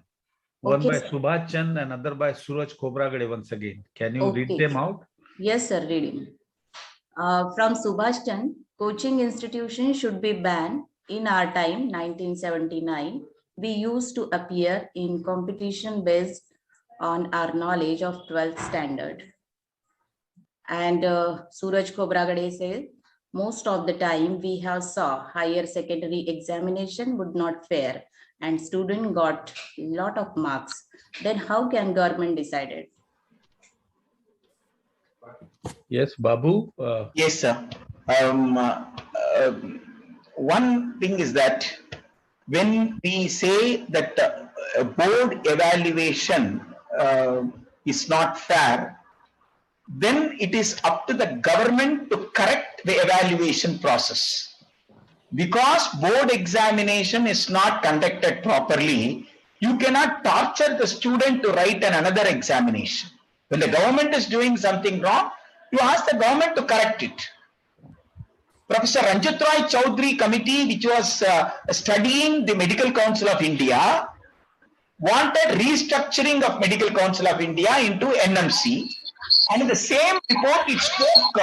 Speaker 2: One
Speaker 1: Okay,
Speaker 2: by
Speaker 1: sir.
Speaker 2: Subhash Chand and another by Suraj Khobragade once again. Can you read them out?
Speaker 1: Yes, sir, reading. From Subhash Chand, coaching institutions should be banned. In our time, 1979, we used to appear in competition based on our knowledge of 12th standard. And Suraj Khobragade says, most of the time we have saw higher secondary examination would not fair and student got lot of marks. Then how can government decide it?
Speaker 2: Yes, Babu.
Speaker 3: Yes, sir. One thing is that when we say that board evaluation is not fair, then it is up to the government to correct the evaluation process. Because board examination is not conducted properly, you cannot torture the student to write another examination. When the government is doing something wrong, you ask the government to correct it. Professor Ranjit Roy Chaudhary committee, which was studying the Medical Council of India, wanted restructuring of Medical Council of India into NMC. And in the same report, it spoke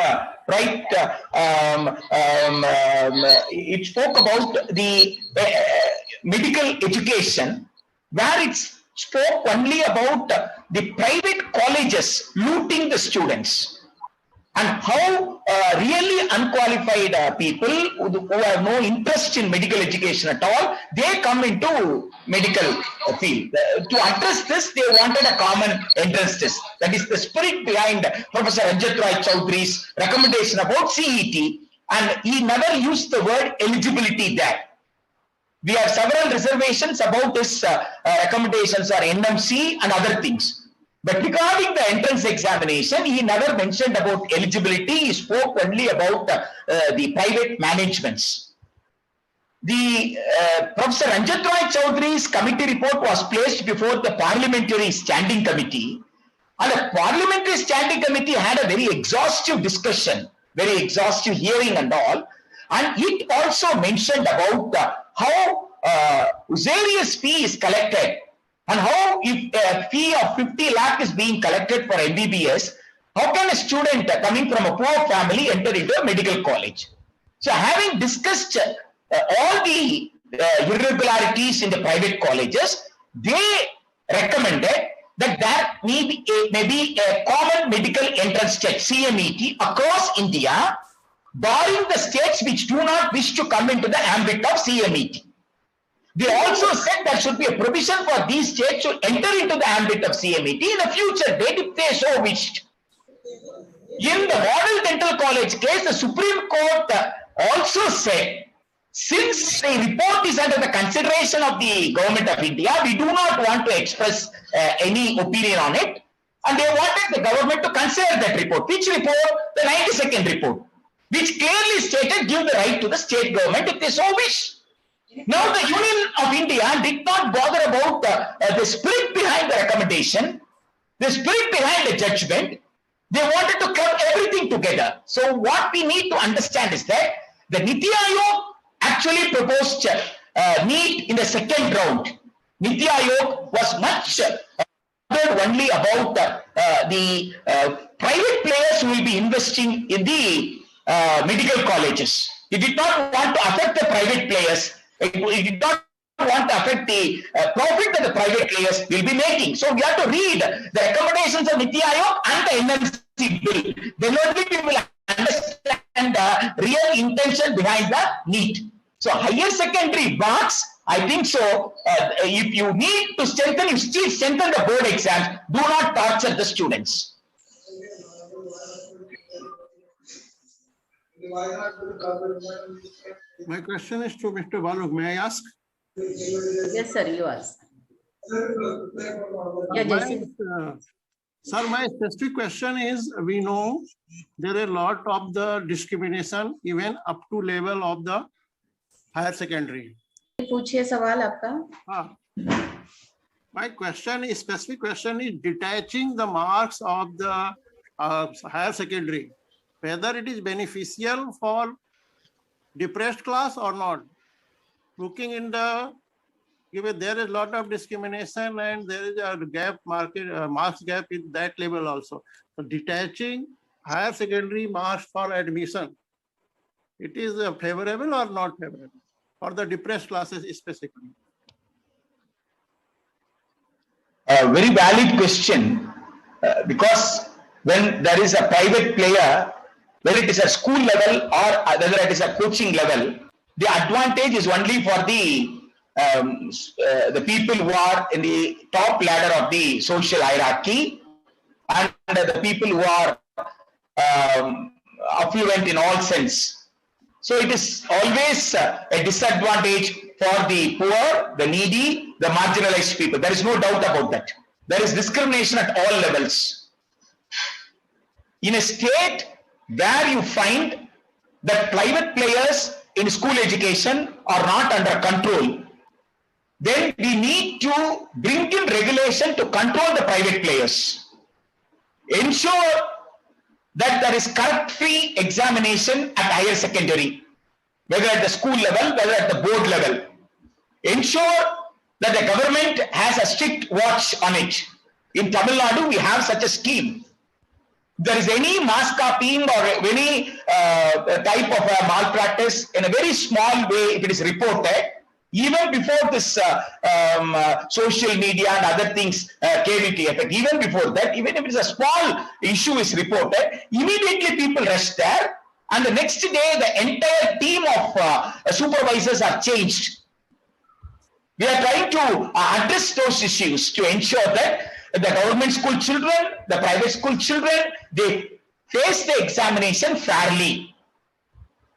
Speaker 3: it spoke about the medical education, where it spoke only about the private colleges looting the students, and how really unqualified people who have no interest in medical education at all, they come into medical field. To address this, they wanted a common entrance test. That is the spirit behind Professor Ranjit Roy Chaudhary's recommendation about CET, and he never used the word eligibility there. We have several reservations about his recommendations or NMC and other things. But regarding the entrance examination, he never mentioned about eligibility. He spoke only about the private managements. The Professor Ranjit Roy Chaudhary's committee report was placed before the Parliamentary Standing Committee, and the Parliamentary Standing Committee had a very exhaustive discussion, very exhaustive hearing and all, and it also mentioned about how usurious fee is collected, and how if a fee of 50 lakh is being collected for MBBS, how can a student coming from a poor family enter into a medical college? So having discussed all the irregularities in the private colleges, they recommended that there may be a common medical entrance test, CMET, across India, barring the states which do not wish to come into the ambit of CMET. They also said there should be a provision for these states to enter into the ambit of CMET in a future date if they so wished. In the Model Dental College case, the Supreme Court also said, since the report is under the consideration of the Government of India, we do not want to express any opinion on it, and they wanted the government to consider that report. Which report? The 92nd report, which clearly stated give the right to the state government if they so wish. Now the Union of India did not bother about the spirit behind the recommendation, the spirit behind the judgment. They wanted to club everything together. So what we need to understand is that the Niti Aayog actually proposed NEET in the second round. Niti Aayog was much only about the private players who will be investing in the medical colleges. It did not want to affect the private players. It did not want to affect the profit that the private players will be making. So we have to read the recommendations of Niti Aayog and the NMC bill. Then only we will understand the real intention behind the NEET. So higher secondary marks, I think so. If you need to strengthen, you still strengthen the board exams. Do not torture the students.
Speaker 10: My question is to Mr. Balu. May I ask?
Speaker 1: Yes, sir, you ask.
Speaker 10: Sir, my specific question is, we know there are a lot of the discrimination even up to level of the higher secondary.
Speaker 1: पूछिए सवाल आपका.
Speaker 10: My question is, specific question is detaching the marks of the higher secondary, whether it is beneficial for depressed class or not. Looking in the, given there is a lot of discrimination and there is a gap, marks gap in that level also. So detaching higher secondary marks for admission, it is favorable or not favorable for the depressed classes specifically?
Speaker 3: A very valid question, because when there is a private player, whether it is a school level or whether it is a coaching level, the advantage is only for the people who are in the top ladder of the social hierarchy and the people who are affluent in all sense. So it is always a disadvantage for the poor, the needy, the marginalized people. There is no doubt about that. There is discrimination at all levels. In a state where you find that private players in school education are not under control, then we need to bring in regulation to control the private players. Ensure that there is correct fee examination at higher secondary, whether at the school level, whether at the board level. Ensure that the government has a strict watch on it. In Tamilnadu, we have such a scheme. If there is any mass copying or any type of malpractice in a very small way, if it is reported, even before this social media and other things came into effect, even before that, even if it is a small issue is reported, immediately people rush there, and the next day the entire team of supervisors are changed. We are trying to address those issues to ensure that the government school children, the private school children, they face the examination fairly.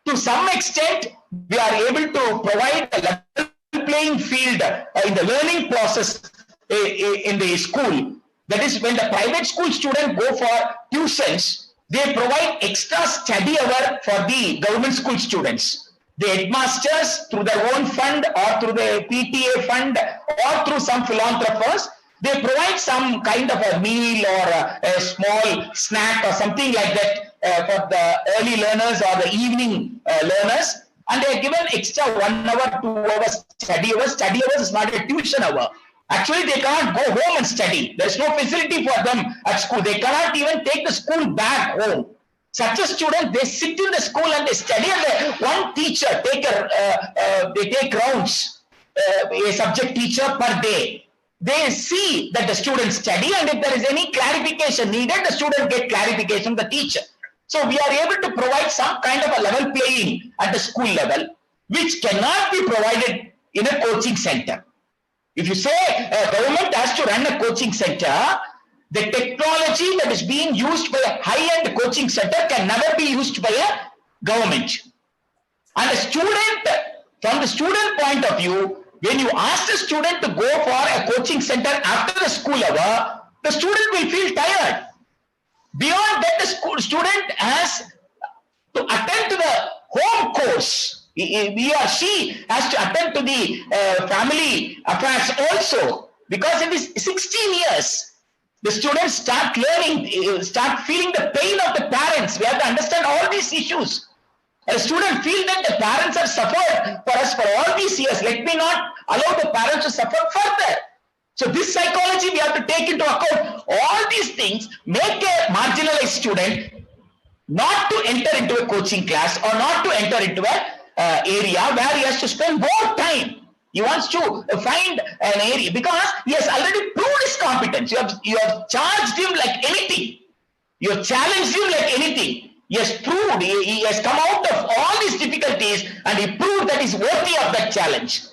Speaker 3: To some extent, we are able to provide a level playing field in the learning process in the school. That is, when the private school students go for tuitions, they provide extra study hour for the government school students. The headmasters, through their own fund or through the PTA fund or through some philanthropers, they provide some kind of a meal or a small snack or something like that for the early learners or the evening learners, and they are given extra 1 hour, 2 hours study hours. Study hours is not a tuition hour. Actually, they cannot go home and study. There is no facility for them at school. They cannot even take the school bag home. Such a student, they sit in the school and they study, and one teacher they take rounds, a subject teacher per day. They see that the students study, and if there is any clarification needed, the student get clarification from the teacher. So we are able to provide some kind of a level playing at the school level, which cannot be provided in a coaching center. If you say government has to run a coaching center, the technology that is being used by a high-end coaching center can never be used by a government. And a student, from the student point of view, when you ask the student to go for a coaching center after the school hour, the student will feel tired. Beyond that, the student has to attend to the home course. He or she has to attend to the family affairs also, because it is 16 years. The students start learning, start feeling the pain of the parents. We have to understand all these issues. A student feels that the parents have suffered for us for all these years. Let me not allow the parents to suffer further. So this psychology we have to take into account. All these things make a marginalized student not to enter into a coaching class or not to enter into a area where he has to spend more time. He wants to find an area because he has already proved his competence. You have charged him like anything. You have challenged him like anything. He has proved, he has come out of all these difficulties and he proved that he is worthy of that challenge.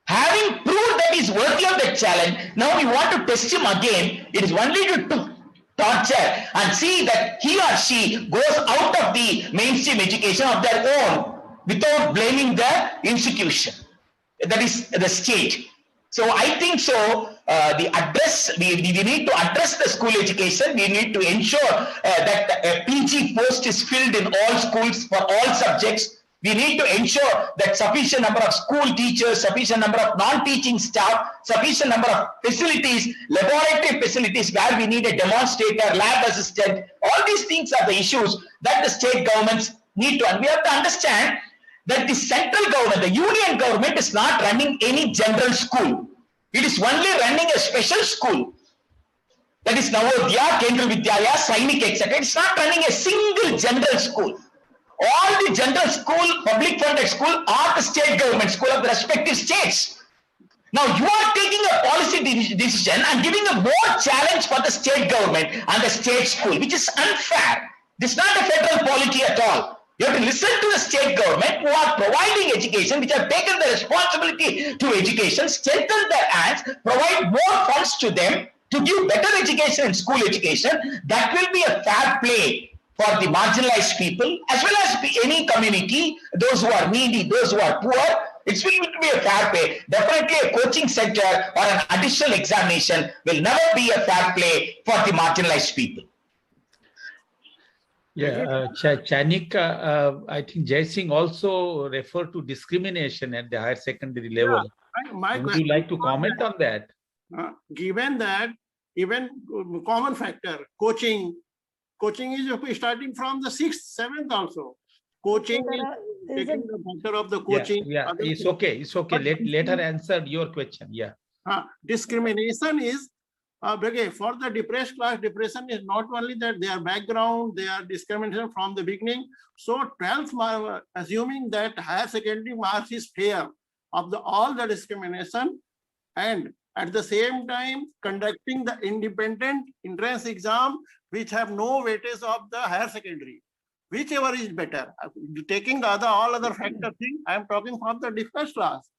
Speaker 3: Having proved that he is worthy of that challenge, now we want to test him again. It is only to torture and see that he or she goes out of the mainstream education of their own without blaming the institution. That is the state. So I think so. We need to address the school education. We need to ensure that a PG post is filled in all schools for all subjects. We need to ensure that sufficient number of school teachers, sufficient number of non-teaching staff, sufficient number of facilities, laboratory facilities where we need a demonstrator, lab assistant. All these things are the issues that the state governments need to. And we have to understand that the central government, the union government, is not running any general school. It is only running a special school. That is Navodaya, Kendra Vidyalaya, Sainik, etc. It's not running a single general school. All the general school, public funded school are the state government school of the respective states. Now you are taking a policy decision and giving a more challenge for the state government and the state school, which is unfair. This is not a federal polity at all. You have to listen to the state government who are providing education, which have taken the responsibility to education, strengthen their hands, provide more funds to them to give better education and school education. That will be a fair play for the marginalized people as well as any community, those who are needy, those who are poor. It will be a fair play. Definitely a coaching center or an additional examination will never be a fair play for the marginalized people.
Speaker 2: Yeah, Chayanika, I think Jai Singh also referred to discrimination at the higher secondary level.
Speaker 10: Yeah,
Speaker 2: would you like to comment on that?
Speaker 10: Given that even common factor, coaching is starting from the 6th, 7th also. Coaching is taking the factor of the coaching.
Speaker 2: Yeah, it's okay. It's okay. Let her answer your question. Yeah.
Speaker 10: Discrimination is okay, for the depressed class. Depression is not only that their background, they are discrimination from the beginning. So 12th mark, assuming that higher secondary marks is fair of all the discrimination, and at the same time conducting the independent entrance exam which have no weightage of the higher secondary, whichever is better. Taking the all other factor thing, I am talking from the depressed class.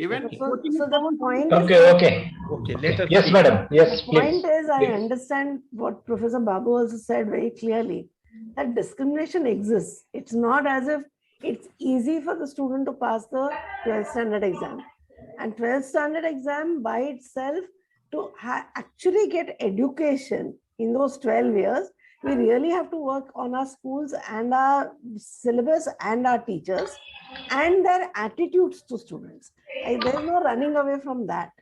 Speaker 10: Even
Speaker 7: so the point
Speaker 3: Okay.
Speaker 2: Later.
Speaker 3: Yes, madam. Yes,
Speaker 7: please. The point is, I understand what Professor Babu also said very clearly, that discrimination exists. It's not as if it's easy for the student to pass the 12th standard exam. And 12th standard exam by itself, to actually get education in those 12 years, we really have to work on our schools and our syllabus and our teachers and their attitudes to students. There's no running away from that.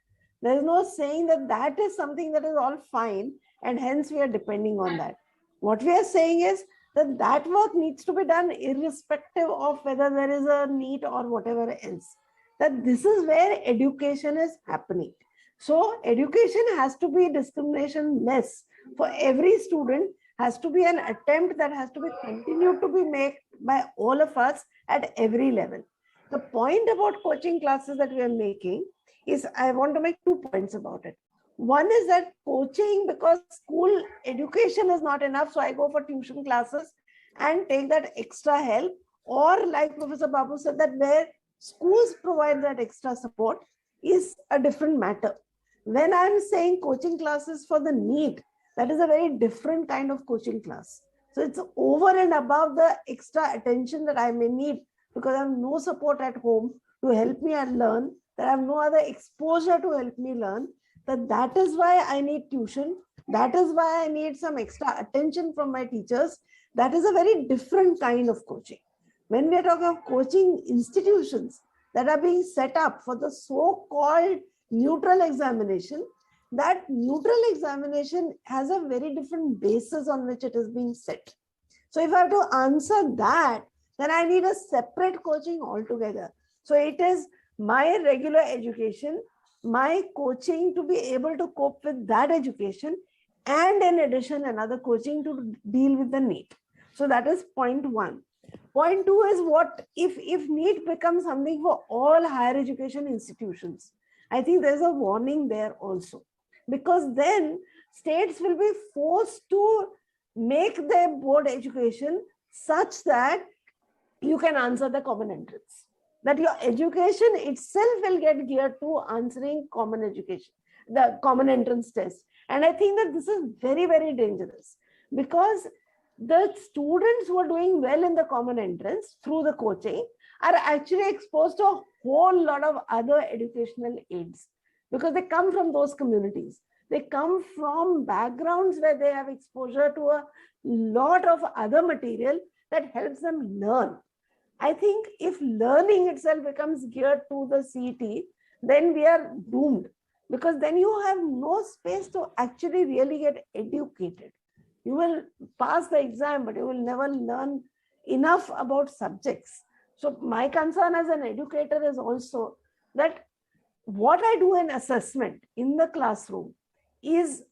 Speaker 7: There's no saying that that is something that is all fine and hence we are depending on that. What we are saying is that that work needs to be done irrespective of whether there is a NEET or whatever else. That this is where education is happening. So education has to be discrimination less for every student, has to be an attempt that has to be continued to be made by all of us at every level. The point about coaching classes that we are making is, I want to make 2 points about it. One is that coaching, because school education is not enough, so I go for tuition classes and take that extra help, or like Professor Babu said, that where schools provide that extra support is a different matter. When I'm saying coaching classes for the NEET, that is a very different kind of coaching class. So it's over and above the extra attention that I may need because I have no support at home to help me and learn, that I have no other exposure to help me learn, that is why I need tuition. That is why I need some extra attention from my teachers. That is a very different kind of coaching. When we are talking of coaching institutions that are being set up for the so-called neutral examination, that neutral examination has a very different basis on which it is being set. So if I have to answer that, then I need a separate coaching altogether. So it is my regular education, my coaching to be able to cope with that education, and in addition another coaching to deal with the NEET. So that is point 1. Point 2 is what if NEET becomes something for all higher education institutions. I think there's a warning there also, because then states will be forced to make their board education such that you can answer the common entrance. That your education itself will get geared to answering common education, the common entrance test. And I think that this is very, very dangerous, because the students who are doing well in the common entrance through the coaching are actually exposed to a whole lot of other educational aids, because they come from those communities. They come from backgrounds where they have exposure to a lot of other material that helps them learn. I think if learning itself becomes geared to the CET, then we are doomed, because then you have no space to actually really get educated. You will pass the exam, but you will never learn enough about subjects. So my concern as an educator is also that what I do in assessment in the classroom is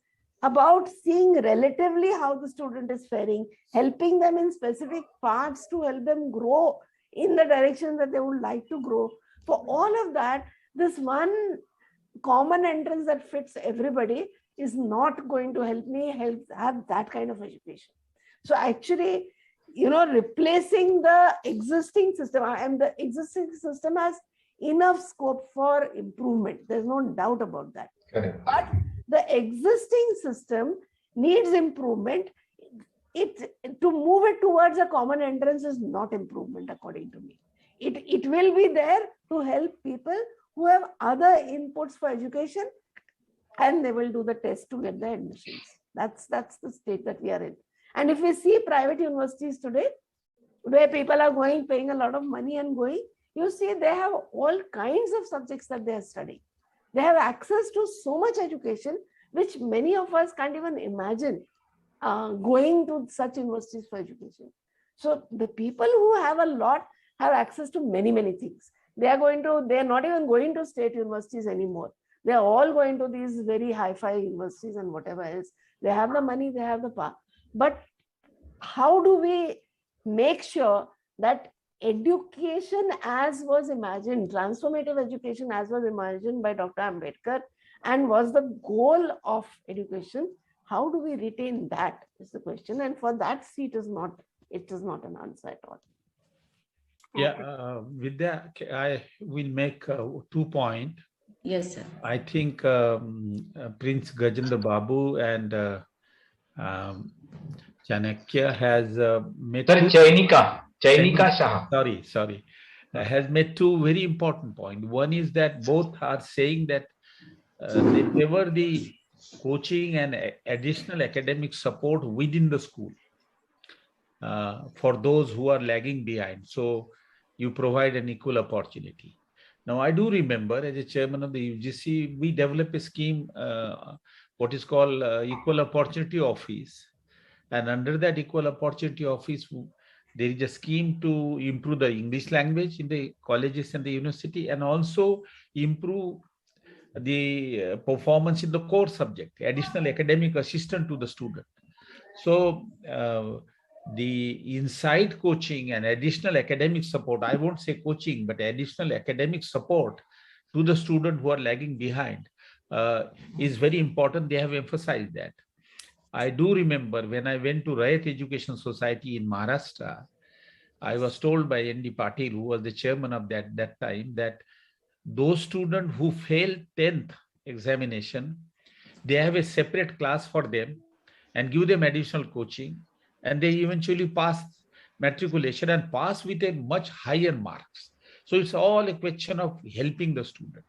Speaker 7: about seeing relatively how the student is faring, helping them in specific parts to help them grow in the direction that they would like to grow. For all of that, this one common entrance that fits everybody is not going to help me have that kind of education. So actually, replacing the existing system, and the existing system has enough scope for improvement. There's no doubt about that.
Speaker 3: Correct.
Speaker 7: But the existing system needs improvement. To move it towards a common entrance is not improvement, according to me. It will be there to help people who have other inputs for education, and they will do the test to get the admissions. That's the state that we are in. And if we see private universities today, where people are going, paying a lot of money and going, you see they have all kinds of subjects that they are studying. They have access to so much education, which many of us can't even imagine going to such universities for education. So the people who have a lot have access to many, many things. They are not even going to state universities anymore. They are all going to these very hi-fi universities and whatever else. They have the money, they have the power. But how do we make sure that education as was imagined, transformative education as was imagined by Dr. Ambedkar and was the goal of education, how do we retain that is the question. And for that, it is not an answer at all.
Speaker 2: Yeah, Vidya, I will make 2 points.
Speaker 1: Yes, sir.
Speaker 2: I think Prince Gajendra Babu and Chayanika has made.
Speaker 3: Chayanika Shah.
Speaker 2: Sorry. has made two very important points. One is that both are saying that they favor the coaching and additional academic support within the school for those who are lagging behind. So you provide an equal opportunity. Now, I do remember as a chairman of the UGC, we developed a scheme, what is called Equal Opportunity Office. And under that Equal Opportunity Office, there is a scheme to improve the English language in the colleges and the university, and also improve the performance in the core subject, additional academic assistance to the student. So the inside coaching and additional academic support, I won't say coaching, but additional academic support to the student who are lagging behind is very important. They have emphasized that. I do remember when I went to Rayat Education Society in Maharashtra, I was told by N.D. Patil, who was the chairman of that time, that those students who failed 10th examination, they have a separate class for them and give them additional coaching, and they eventually pass matriculation and pass with a much higher marks. So it's all a question of helping the student.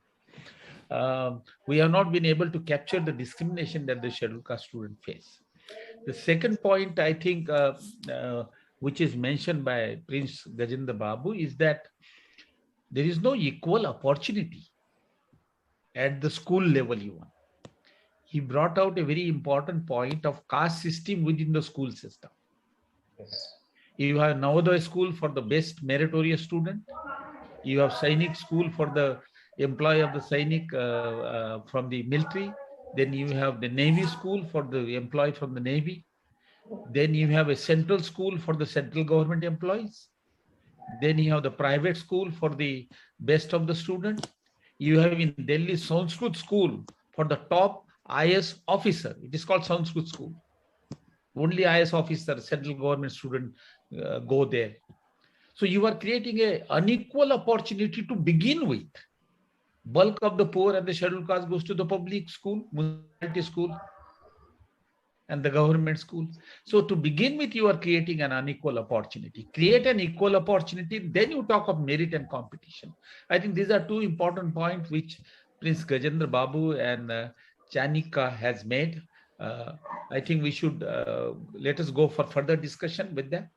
Speaker 2: We have not been able to capture the discrimination that the scheduled caste student face. The second point, I think, which is mentioned by Prince Gajendra Babu, is that there is no equal opportunity at the school level even. He brought out a very important point of caste system within the school system.
Speaker 11: Yes.
Speaker 2: You have Navodaya school for the best meritorious student. You have Sainik school for the employee of the Sainik from the military. Then you have the Navy school for the employee from the Navy. Then you have a central school for the central government employees. Then you have the private school for the best of the students. You have in Delhi Sanskrit school for the top IS officer. It is called Sanskrit school. Only IS officer, central government student go there. So you are creating an unequal opportunity to begin with. Bulk of the poor and the scheduled caste goes to the public school, municipality school, and the government school. So to begin with, you are creating an unequal opportunity. Create an equal opportunity, then you talk of merit and competition. I think these are two important points which Prince Gajendra Babu and Chayanika has made. I think we should let us go for further discussion with them.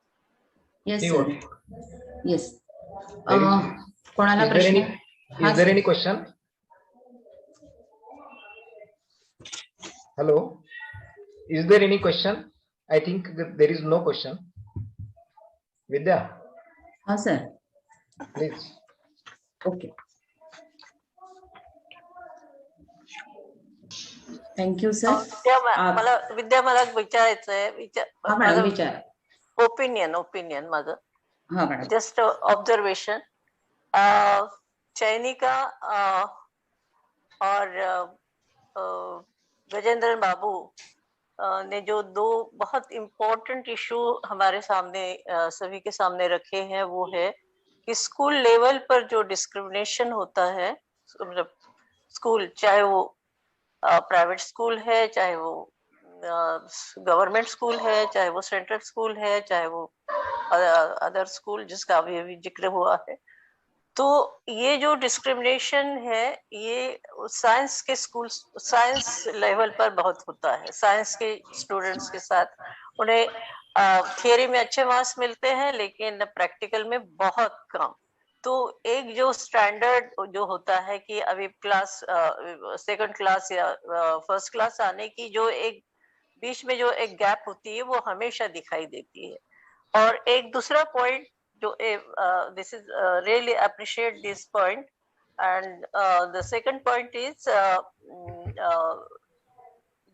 Speaker 1: Yes,
Speaker 11: See
Speaker 1: sir.
Speaker 11: what?
Speaker 1: Yes.
Speaker 11: Is there any question? Hello? Is there any question? I think that there is no question. Vidya?
Speaker 1: Sir.
Speaker 11: Please.
Speaker 1: Okay. Thank you, sir.
Speaker 12: विद्या मला विचारायचं आहे
Speaker 1: विचार
Speaker 12: opinion माझं just observation चयनिका और गजेंद्र बाबू ने जो दो बहुत इम्पोर्टेंट इशू हमारे सामने सभी के सामने रखे हैं वो है कि स्कूल लेवल पर जो डिस्क्रिमिनेशन होता है, मतलब स्कूल चाहे वो प्राइवेट स्कूल है, चाहे वो गवर्नमेंट स्कूल है, चाहे वो सेंट्रल स्कूल है, चाहे वो अदर स्कूल जिसका अभी जिक्र हुआ है, तो ये जो डिस्क्रिमिनेशन है ये साइंस के स्कूल, साइंस लेवल पर बहुत होता है। साइंस के स्टूडेंट्स के साथ उन्हें थियरी में अच्छे मार्क्स मिलते हैं लेकिन प्रैक्टिकल में बहुत कम। तो एक जो स्टैंडर्ड जो होता है कि अभी क्लास सेकंड क्लास या फर्स्ट क्लास आने की जो एक बीच में जो एक गैप होती है वो हमेशा दिखाई देती है। और एक दूसरा पॉइंट जो this is really appreciate this point, and the second point is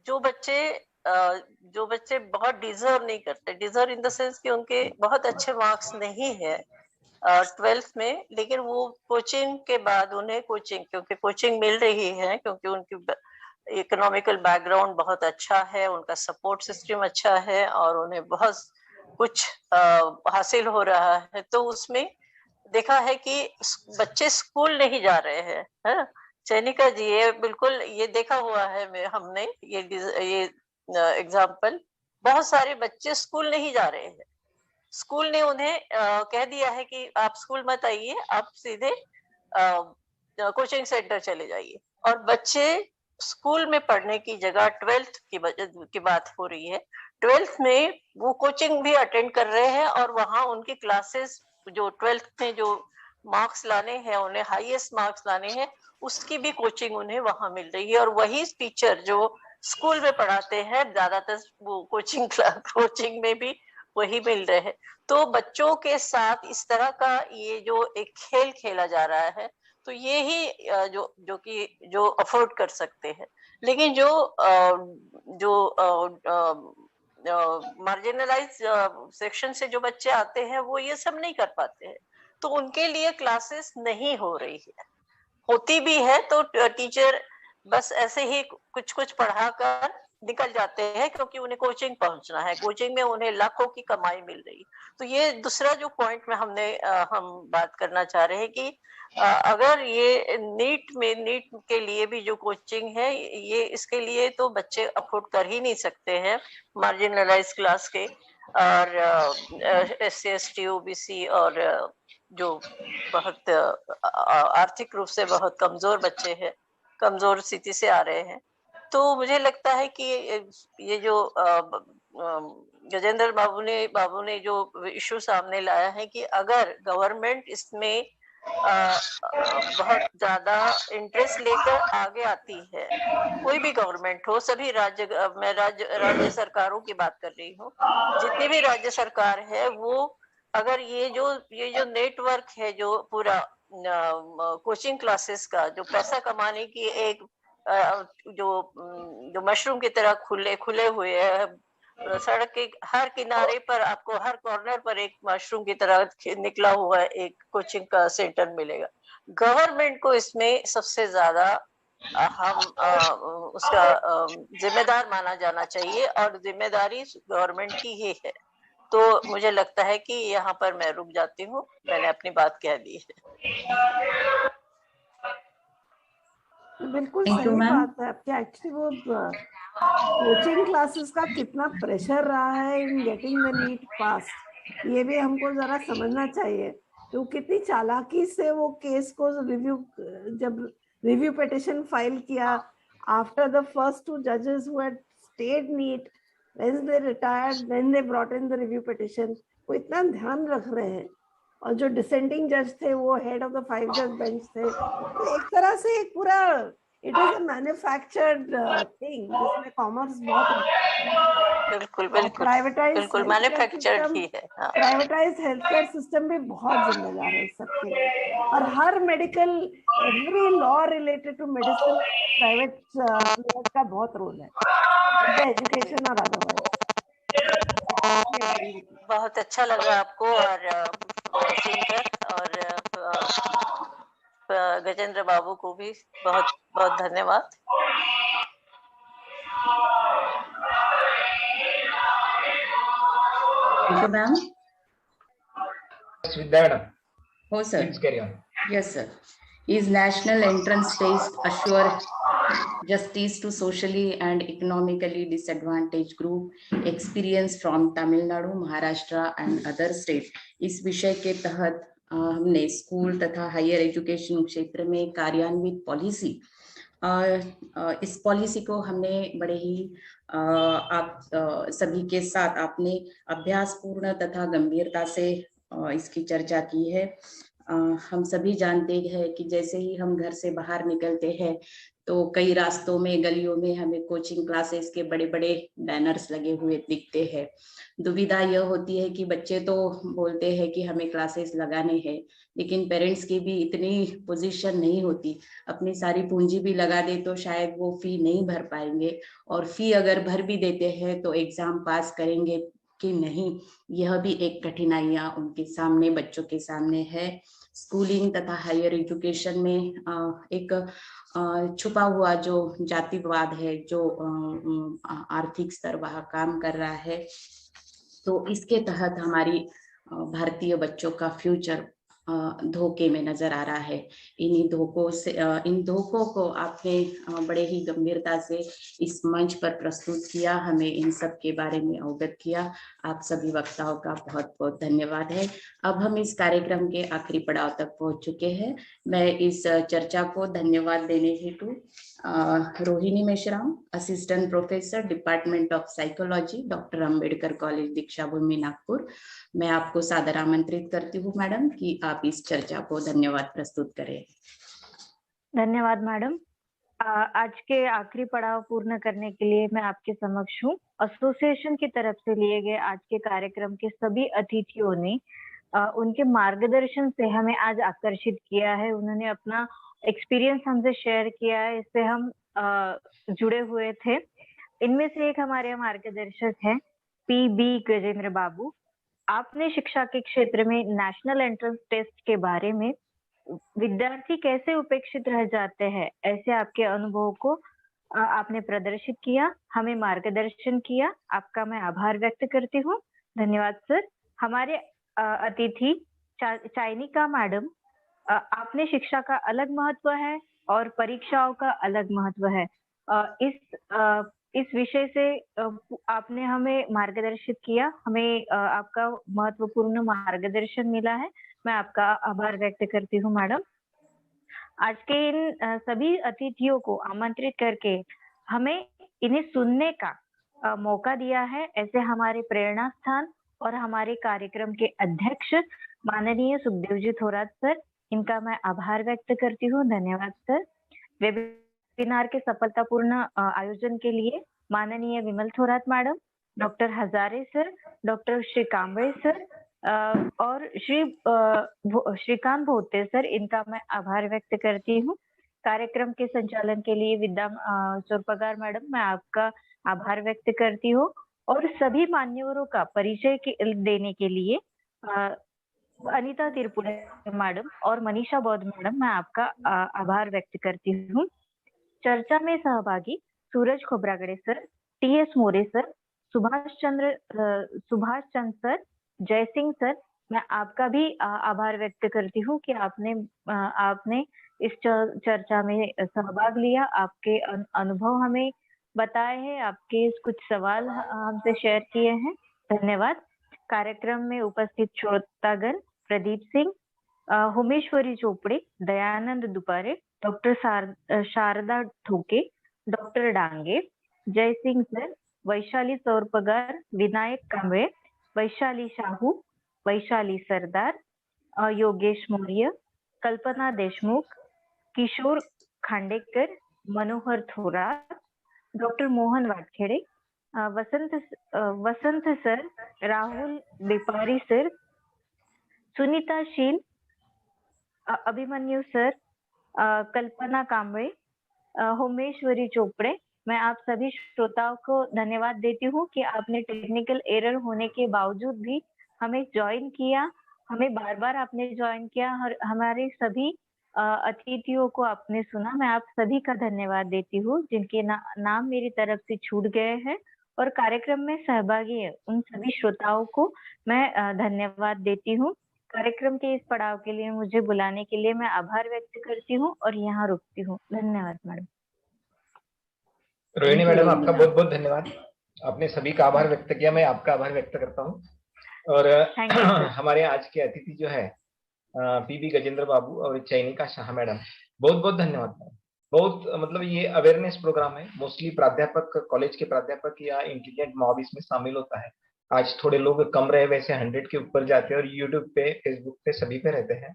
Speaker 12: जो बच्चे बहुत डिजर्व नहीं करते, डिजर्व इन द सेंस कि उनके बहुत अच्छे मार्क्स नहीं है 12th में, लेकिन वो कोचिंग के बाद उन्हें क्योंकि कोचिंग मिल रही है, क्योंकि उनकी इकोनॉमिकल बैकग्राउंड बहुत अच्छा है, उनका सपोर्ट सिस्टम अच्छा है और उन्हें बहुत कुछ हासिल हो रहा है, तो उसमें देखा है कि बच्चे स्कूल नहीं जा रहे हैं। चयनिका जी, ये बिल्कुल ये देखा हुआ है हमने, ये एग्जाम्पल, बहुत सारे बच्चे स्कूल नहीं जा रहे हैं। स्कूल ने उन्हें कह दिया है कि आप स्कूल मत आइए, आप सीधे कोचिंग सेंटर चले जाइए। और बच्चे स्कूल में पढ़ने की जगह 12th की बात हो रही है, 12th में वो कोचिंग भी अटेंड कर रहे हैं और वहाँ उनकी क्लासेस जो 12th में जो मार्क्स लाने हैं, उन्हें हाईएस्ट मार्क्स लाने हैं, उसकी भी कोचिंग उन्हें वहाँ मिल रही है। और वही टीचर जो स्कूल में पढ़ाते हैं, ज्यादातर वो कोचिंग में भी वही मिल रहे हैं। तो बच्चों के साथ इस तरह का ये जो एक खेल खेला जा रहा है, तो ये ही जो अफोर्ड कर सकते हैं। लेकिन जो मार्जिनलाइज सेक्शन से जो बच्चे आते हैं, वो ये सब नहीं कर पाते हैं, तो उनके लिए क्लासेस नहीं हो रही है। होती भी है तो टीचर बस ऐसे ही कुछ पढ़ाकर निकल जाते हैं, क्योंकि उन्हें कोचिंग पहुंचना है, कोचिंग में उन्हें लाखों की कमाई मिल रही है। तो ये दूसरा जो पॉइंट में हम बात करना चाह रहे हैं कि अगर ये नीट के लिए भी जो कोचिंग है, ये इसके लिए तो बच्चे अफोर्ड कर ही नहीं सकते हैं, मार्जिनलाइज क्लास के और SC ST OBC और जो बहुत आर्थिक रूप से बहुत कमजोर बच्चे हैं, कमजोर स्थिति से आ रहे हैं। तो मुझे लगता है कि ये जो गजेंद्र बाबू ने जो इशू सामने लाया है कि अगर गवर्नमेंट इसमें बहुत ज्यादा इंटरेस्ट लेकर आगे आती है, कोई भी गवर्नमेंट हो, सभी राज्य सरकारों की बात कर रही हूँ, जितनी भी राज्य सरकार है, वो अगर ये जो नेटवर्क है, जो पूरा कोचिंग क्लासेस का जो पैसा कमाने की एक जो मशरूम की तरह खुले हुए है, सड़क के हर किनारे पर आपको हर कॉर्नर पर एक मशरूम की तरह निकला हुआ एक कोचिंग का सेंटर मिलेगा। गवर्नमेंट को इसमें सबसे ज्यादा उसका जिम्मेदार माना जाना चाहिए और जिम्मेदारी गवर्नमेंट की ही है। तो मुझे लगता है कि यहाँ पर मैं रुक जाती हूँ, मैंने अपनी बात कह दी है।
Speaker 7: बिल्कुल सही बात है आपकी। एक्चुअली वो कोचिंग क्लासेस का कितना प्रेशर रहा है in getting the NEET pass, ये भी हमको जरा समझना चाहिए। तो कितनी चालाकी से वो केस को जब रिव्यू पिटिशन फाइल किया, after the first 2 judges who had stayed NEET, when they retired, then they brought in the review petition, वो इतना ध्यान रख रहे हैं। और जो डिसेंडिंग जज थे वो head of the 5 judge bench थे। तो एक तरह से एक पूरा it is a manufactured thing, जिसमें कॉमर्स बहुत
Speaker 12: बिल्कुल मैन्युफैक्चर्ड ही है।
Speaker 7: प्राइवेटाइज्ड हेल्थ केयर सिस्टम भी बहुत जिम्मेदार है इस सबके लिए। और हर medical every law related to medicine private का बहुत रोल है, एजुकेशन और अदरवाइज।
Speaker 12: बहुत अच्छा लगा आपको और सुनकर, और गजेंद्र बाबू को भी बहुत बहुत धन्यवाद।
Speaker 1: मैम
Speaker 11: हो sir,
Speaker 1: yes sir, is national entrance test assure justice to socially and economically disadvantaged group experience from Tamilnadu, Maharashtra and other states। इस विषय के तहत हमने स्कूल तथा हायर एजुकेशन क्षेत्र में कार्यान्वित पॉलिसी, इस पॉलिसी को हमने बड़े ही आप सभी के साथ आपने अभ्यासपूर्ण तथा गंभीरता से इसकी चर्चा की है। हम सभी जानते हैं कि जैसे ही हम घर से बाहर निकलते हैं तो कई रास्तों में, गलियों में हमें कोचिंग क्लासेस के बड़े बड़े बैनर्स लगे हुए दिखते हैं। दुविधा यह होती है कि बच्चे तो बोलते हैं कि हमें क्लासेस लगाने हैं, लेकिन पेरेंट्स की भी इतनी पोजीशन नहीं होती, अपनी सारी पूंजी भी लगा दे तो शायद वो फी नहीं भर पाएंगे, और फी अगर भर भी देते हैं तो एग्जाम पास करेंगे कि नहीं, यह भी एक कठिनाइयां उनके सामने, बच्चों के सामने है। स्कूलिंग तथा हायर एजुकेशन में एक छुपा हुआ जो जातिवाद है, जो आर्थिक स्तर वह काम कर रहा है। तो इसके तहत हमारी भारतीय बच्चों का फ्यूचर धोखे में नजर आ रहा है। इन धोखों को आपने बड़े ही गंभीरता से इस मंच पर प्रस्तुत किया, हमें इन सब के बारे में अवगत किया। आप सभी वक्ताओं का बहुत बहुत धन्यवाद है। अब हम इस कार्यक्रम के आखिरी पड़ाव तक पहुंच चुके हैं। मैं इस चर्चा को धन्यवाद देने हेतु Rohini Meshram, assistant professor, department of psychology, doctor Ambedkar college, Deeksha Bhoomi, Nagpur, मैं आपको सादर आमंत्रित करती हूँ मैडम कि आप इस चर्चा को धन्यवाद प्रस्तुत करें।
Speaker 13: धन्यवाद मैडम। आज के आखिरी पड़ाव पूर्ण करने के लिए मैं आपके समक्ष हूँ। एसोसिएशन की तरफ से लिए गए आज के कार्यक्रम के सभी अतिथियों ने उनके मार्गदर्शन से हमें आज आकर्षित किया है। उन्होंने अपना एक्सपीरियंस हमसे शेयर किया है, इससे हम जुड़े हुए थे। इनमें से एक हमारे मार्गदर्शक हैं पी गजेंद्र बाबू। आपने शिक्षा के क्षेत्र में नेशनल एंट्रेंस टेस्ट के बारे में विद्यार्थी कैसे उपेक्षित रह जाते हैं, ऐसे आपके अनुभव को आपने प्रदर्शित किया, हमें मार्गदर्शन किया। आपका मैं आभार व्यक्त करती हूँ। धन्यवाद सर। हमारे अतिथि चायनिका मैडम, आपने शिक्षा का अलग महत्व है और परीक्षाओं का अलग महत्व है। इस विषय से आपने हमें मार्गदर्शित किया, हमें आपका महत्वपूर्ण मार्गदर्शन मिला है। मैं आपका आभार व्यक्त करती हूँ मैडम। आज के इन सभी अतिथियों को आमंत्रित करके हमें इन्हें सुनने का मौका दिया है। ऐसे हमारे प्रेरणा स्थान और हमारे कार्यक्रम के अध्यक्ष माननीय सुखदेव जी थोरात सर, इनका मैं आभार व्यक्त करती हूँ। धन्यवाद सर। वेबिनार के सफलतापूर्ण आयोजन के लिए माननीय Vimal Thorat madam, doctor Hazare sir, doctor Shri Kamble sir और श्रीकांत भोते सर, इनका मैं आभार व्यक्त करती हूँ। कार्यक्रम के संचालन के लिए विद्या चोरपगार मैडम, मैं आपका आभार व्यक्त करती हूँ। और सभी मान्यवरों का परिचय देने के लिए अनीता तिरपुरे मैडम और मनीषा बौद्ध मैडम, मैं आपका आभार व्यक्त करती हूँ। चर्चा में सहभागी सूरज खोब्रागड़े सर, टी.एस. मोरे सर, सुभाष चंद्र सर, जय सिंह सर, मैं आपका भी आभार व्यक्त करती हूँ कि आपने इस चर्चा में सहभाग लिया, आपके अनुभव हमें बताए हैं, आपके कुछ सवाल हमसे शेयर किए हैं। धन्यवाद। कार्यक्रम में उपस्थित श्रोतागण प्रदीप सिंह, उमेश्वरी चोपड़े, दयानंद दुपारे, डॉक्टर शारदा ठोके, डॉक्टर डांगे, जय सिंह सर, वैशाली चौरपगार, विनायक कांबळे, वैशाली शाहू, वैशाली सरदार, योगेश मौर्य, कल्पना देशमुख, किशोर खांडेकर, मनोहर थोरात, डॉक्टर मोहन वाटखेड़े, वसंत सर, राहुल बेपारी सर, सुनीता शील, अभिमन्यु सर, कल्पना कांबळे, होमेश्वरी चोपड़े, मैं आप सभी श्रोताओं को धन्यवाद देती हूँ कि आपने टेक्निकल एरर होने के बावजूद भी हमें ज्वाइन किया, हमें बार बार आपने ज्वाइन किया और हमारे सभी अतिथियों को आपने सुना। मैं आप सभी का धन्यवाद देती हूँ जिनके नाम मेरी तरफ से छूट गए हैं और कार्यक्रम में सहभागी है उन सभी श्रोताओं को मैं धन्यवाद देती हूँ। कार्यक्रम के इस पड़ाव के लिए मुझे बुलाने के लिए मैं आभार व्यक्त करती हूँ और यहाँ रुकती हूँ। धन्यवाद मैडम।
Speaker 11: रोहिणी मैडम, आपका बहुत बहुत धन्यवाद। आपने सभी का आभार व्यक्त किया, मैं आपका आभार व्यक्त करता हूँ। और हमारे आज के अतिथि जो है पी गजेंद्र बाबू और चयनिका शाह मैडम, बहुत बहुत धन्यवाद मैडम। बहुत मतलब ये अवेयरनेस प्रोग्राम है, मोस्टली प्राध्यापक, कॉलेज के प्राध्यापक या इंटेलिजेंट मॉब इसमें शामिल होता है। आज थोड़े लोग कम रहे, वैसे 100 के ऊपर जाते हैं और यूट्यूब पे, फेसबुक पे सभी पे रहते हैं।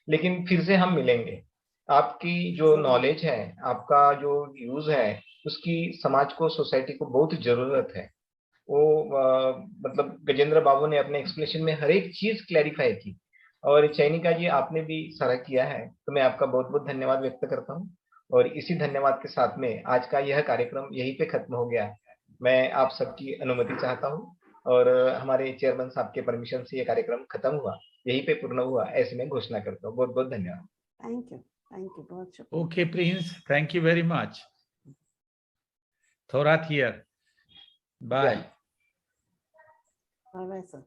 Speaker 11: लेकिन फिर से हम मिलेंगे। आपकी जो नॉलेज है, आपका जो यूज है, उसकी समाज को, सोसाइटी को बहुत जरूरत है। वो मतलब गजेंद्र बाबू ने अपने एक्सप्लेनेशन में हर एक चीज क्लैरिफाई की और चयनिका जी आपने भी सारा किया है, तो मैं आपका बहुत बहुत धन्यवाद व्यक्त करता हूँ। और इसी धन्यवाद के साथ में आज का यह कार्यक्रम यहीं पे खत्म हो गया। मैं आप सबकी अनुमति चाहता हूँ और हमारे चेयरमैन साहब के परमिशन से यह कार्यक्रम खत्म हुआ, यहीं पे पूर्ण हुआ, ऐसे मैं घोषणा करता हूँ। बहुत बहुत धन्यवाद।
Speaker 7: थैंक यू, बहुत शुक्रिया।
Speaker 2: Okay, Prince, thank you very much. Thorat here. Bye.
Speaker 7: Bye bye, sir.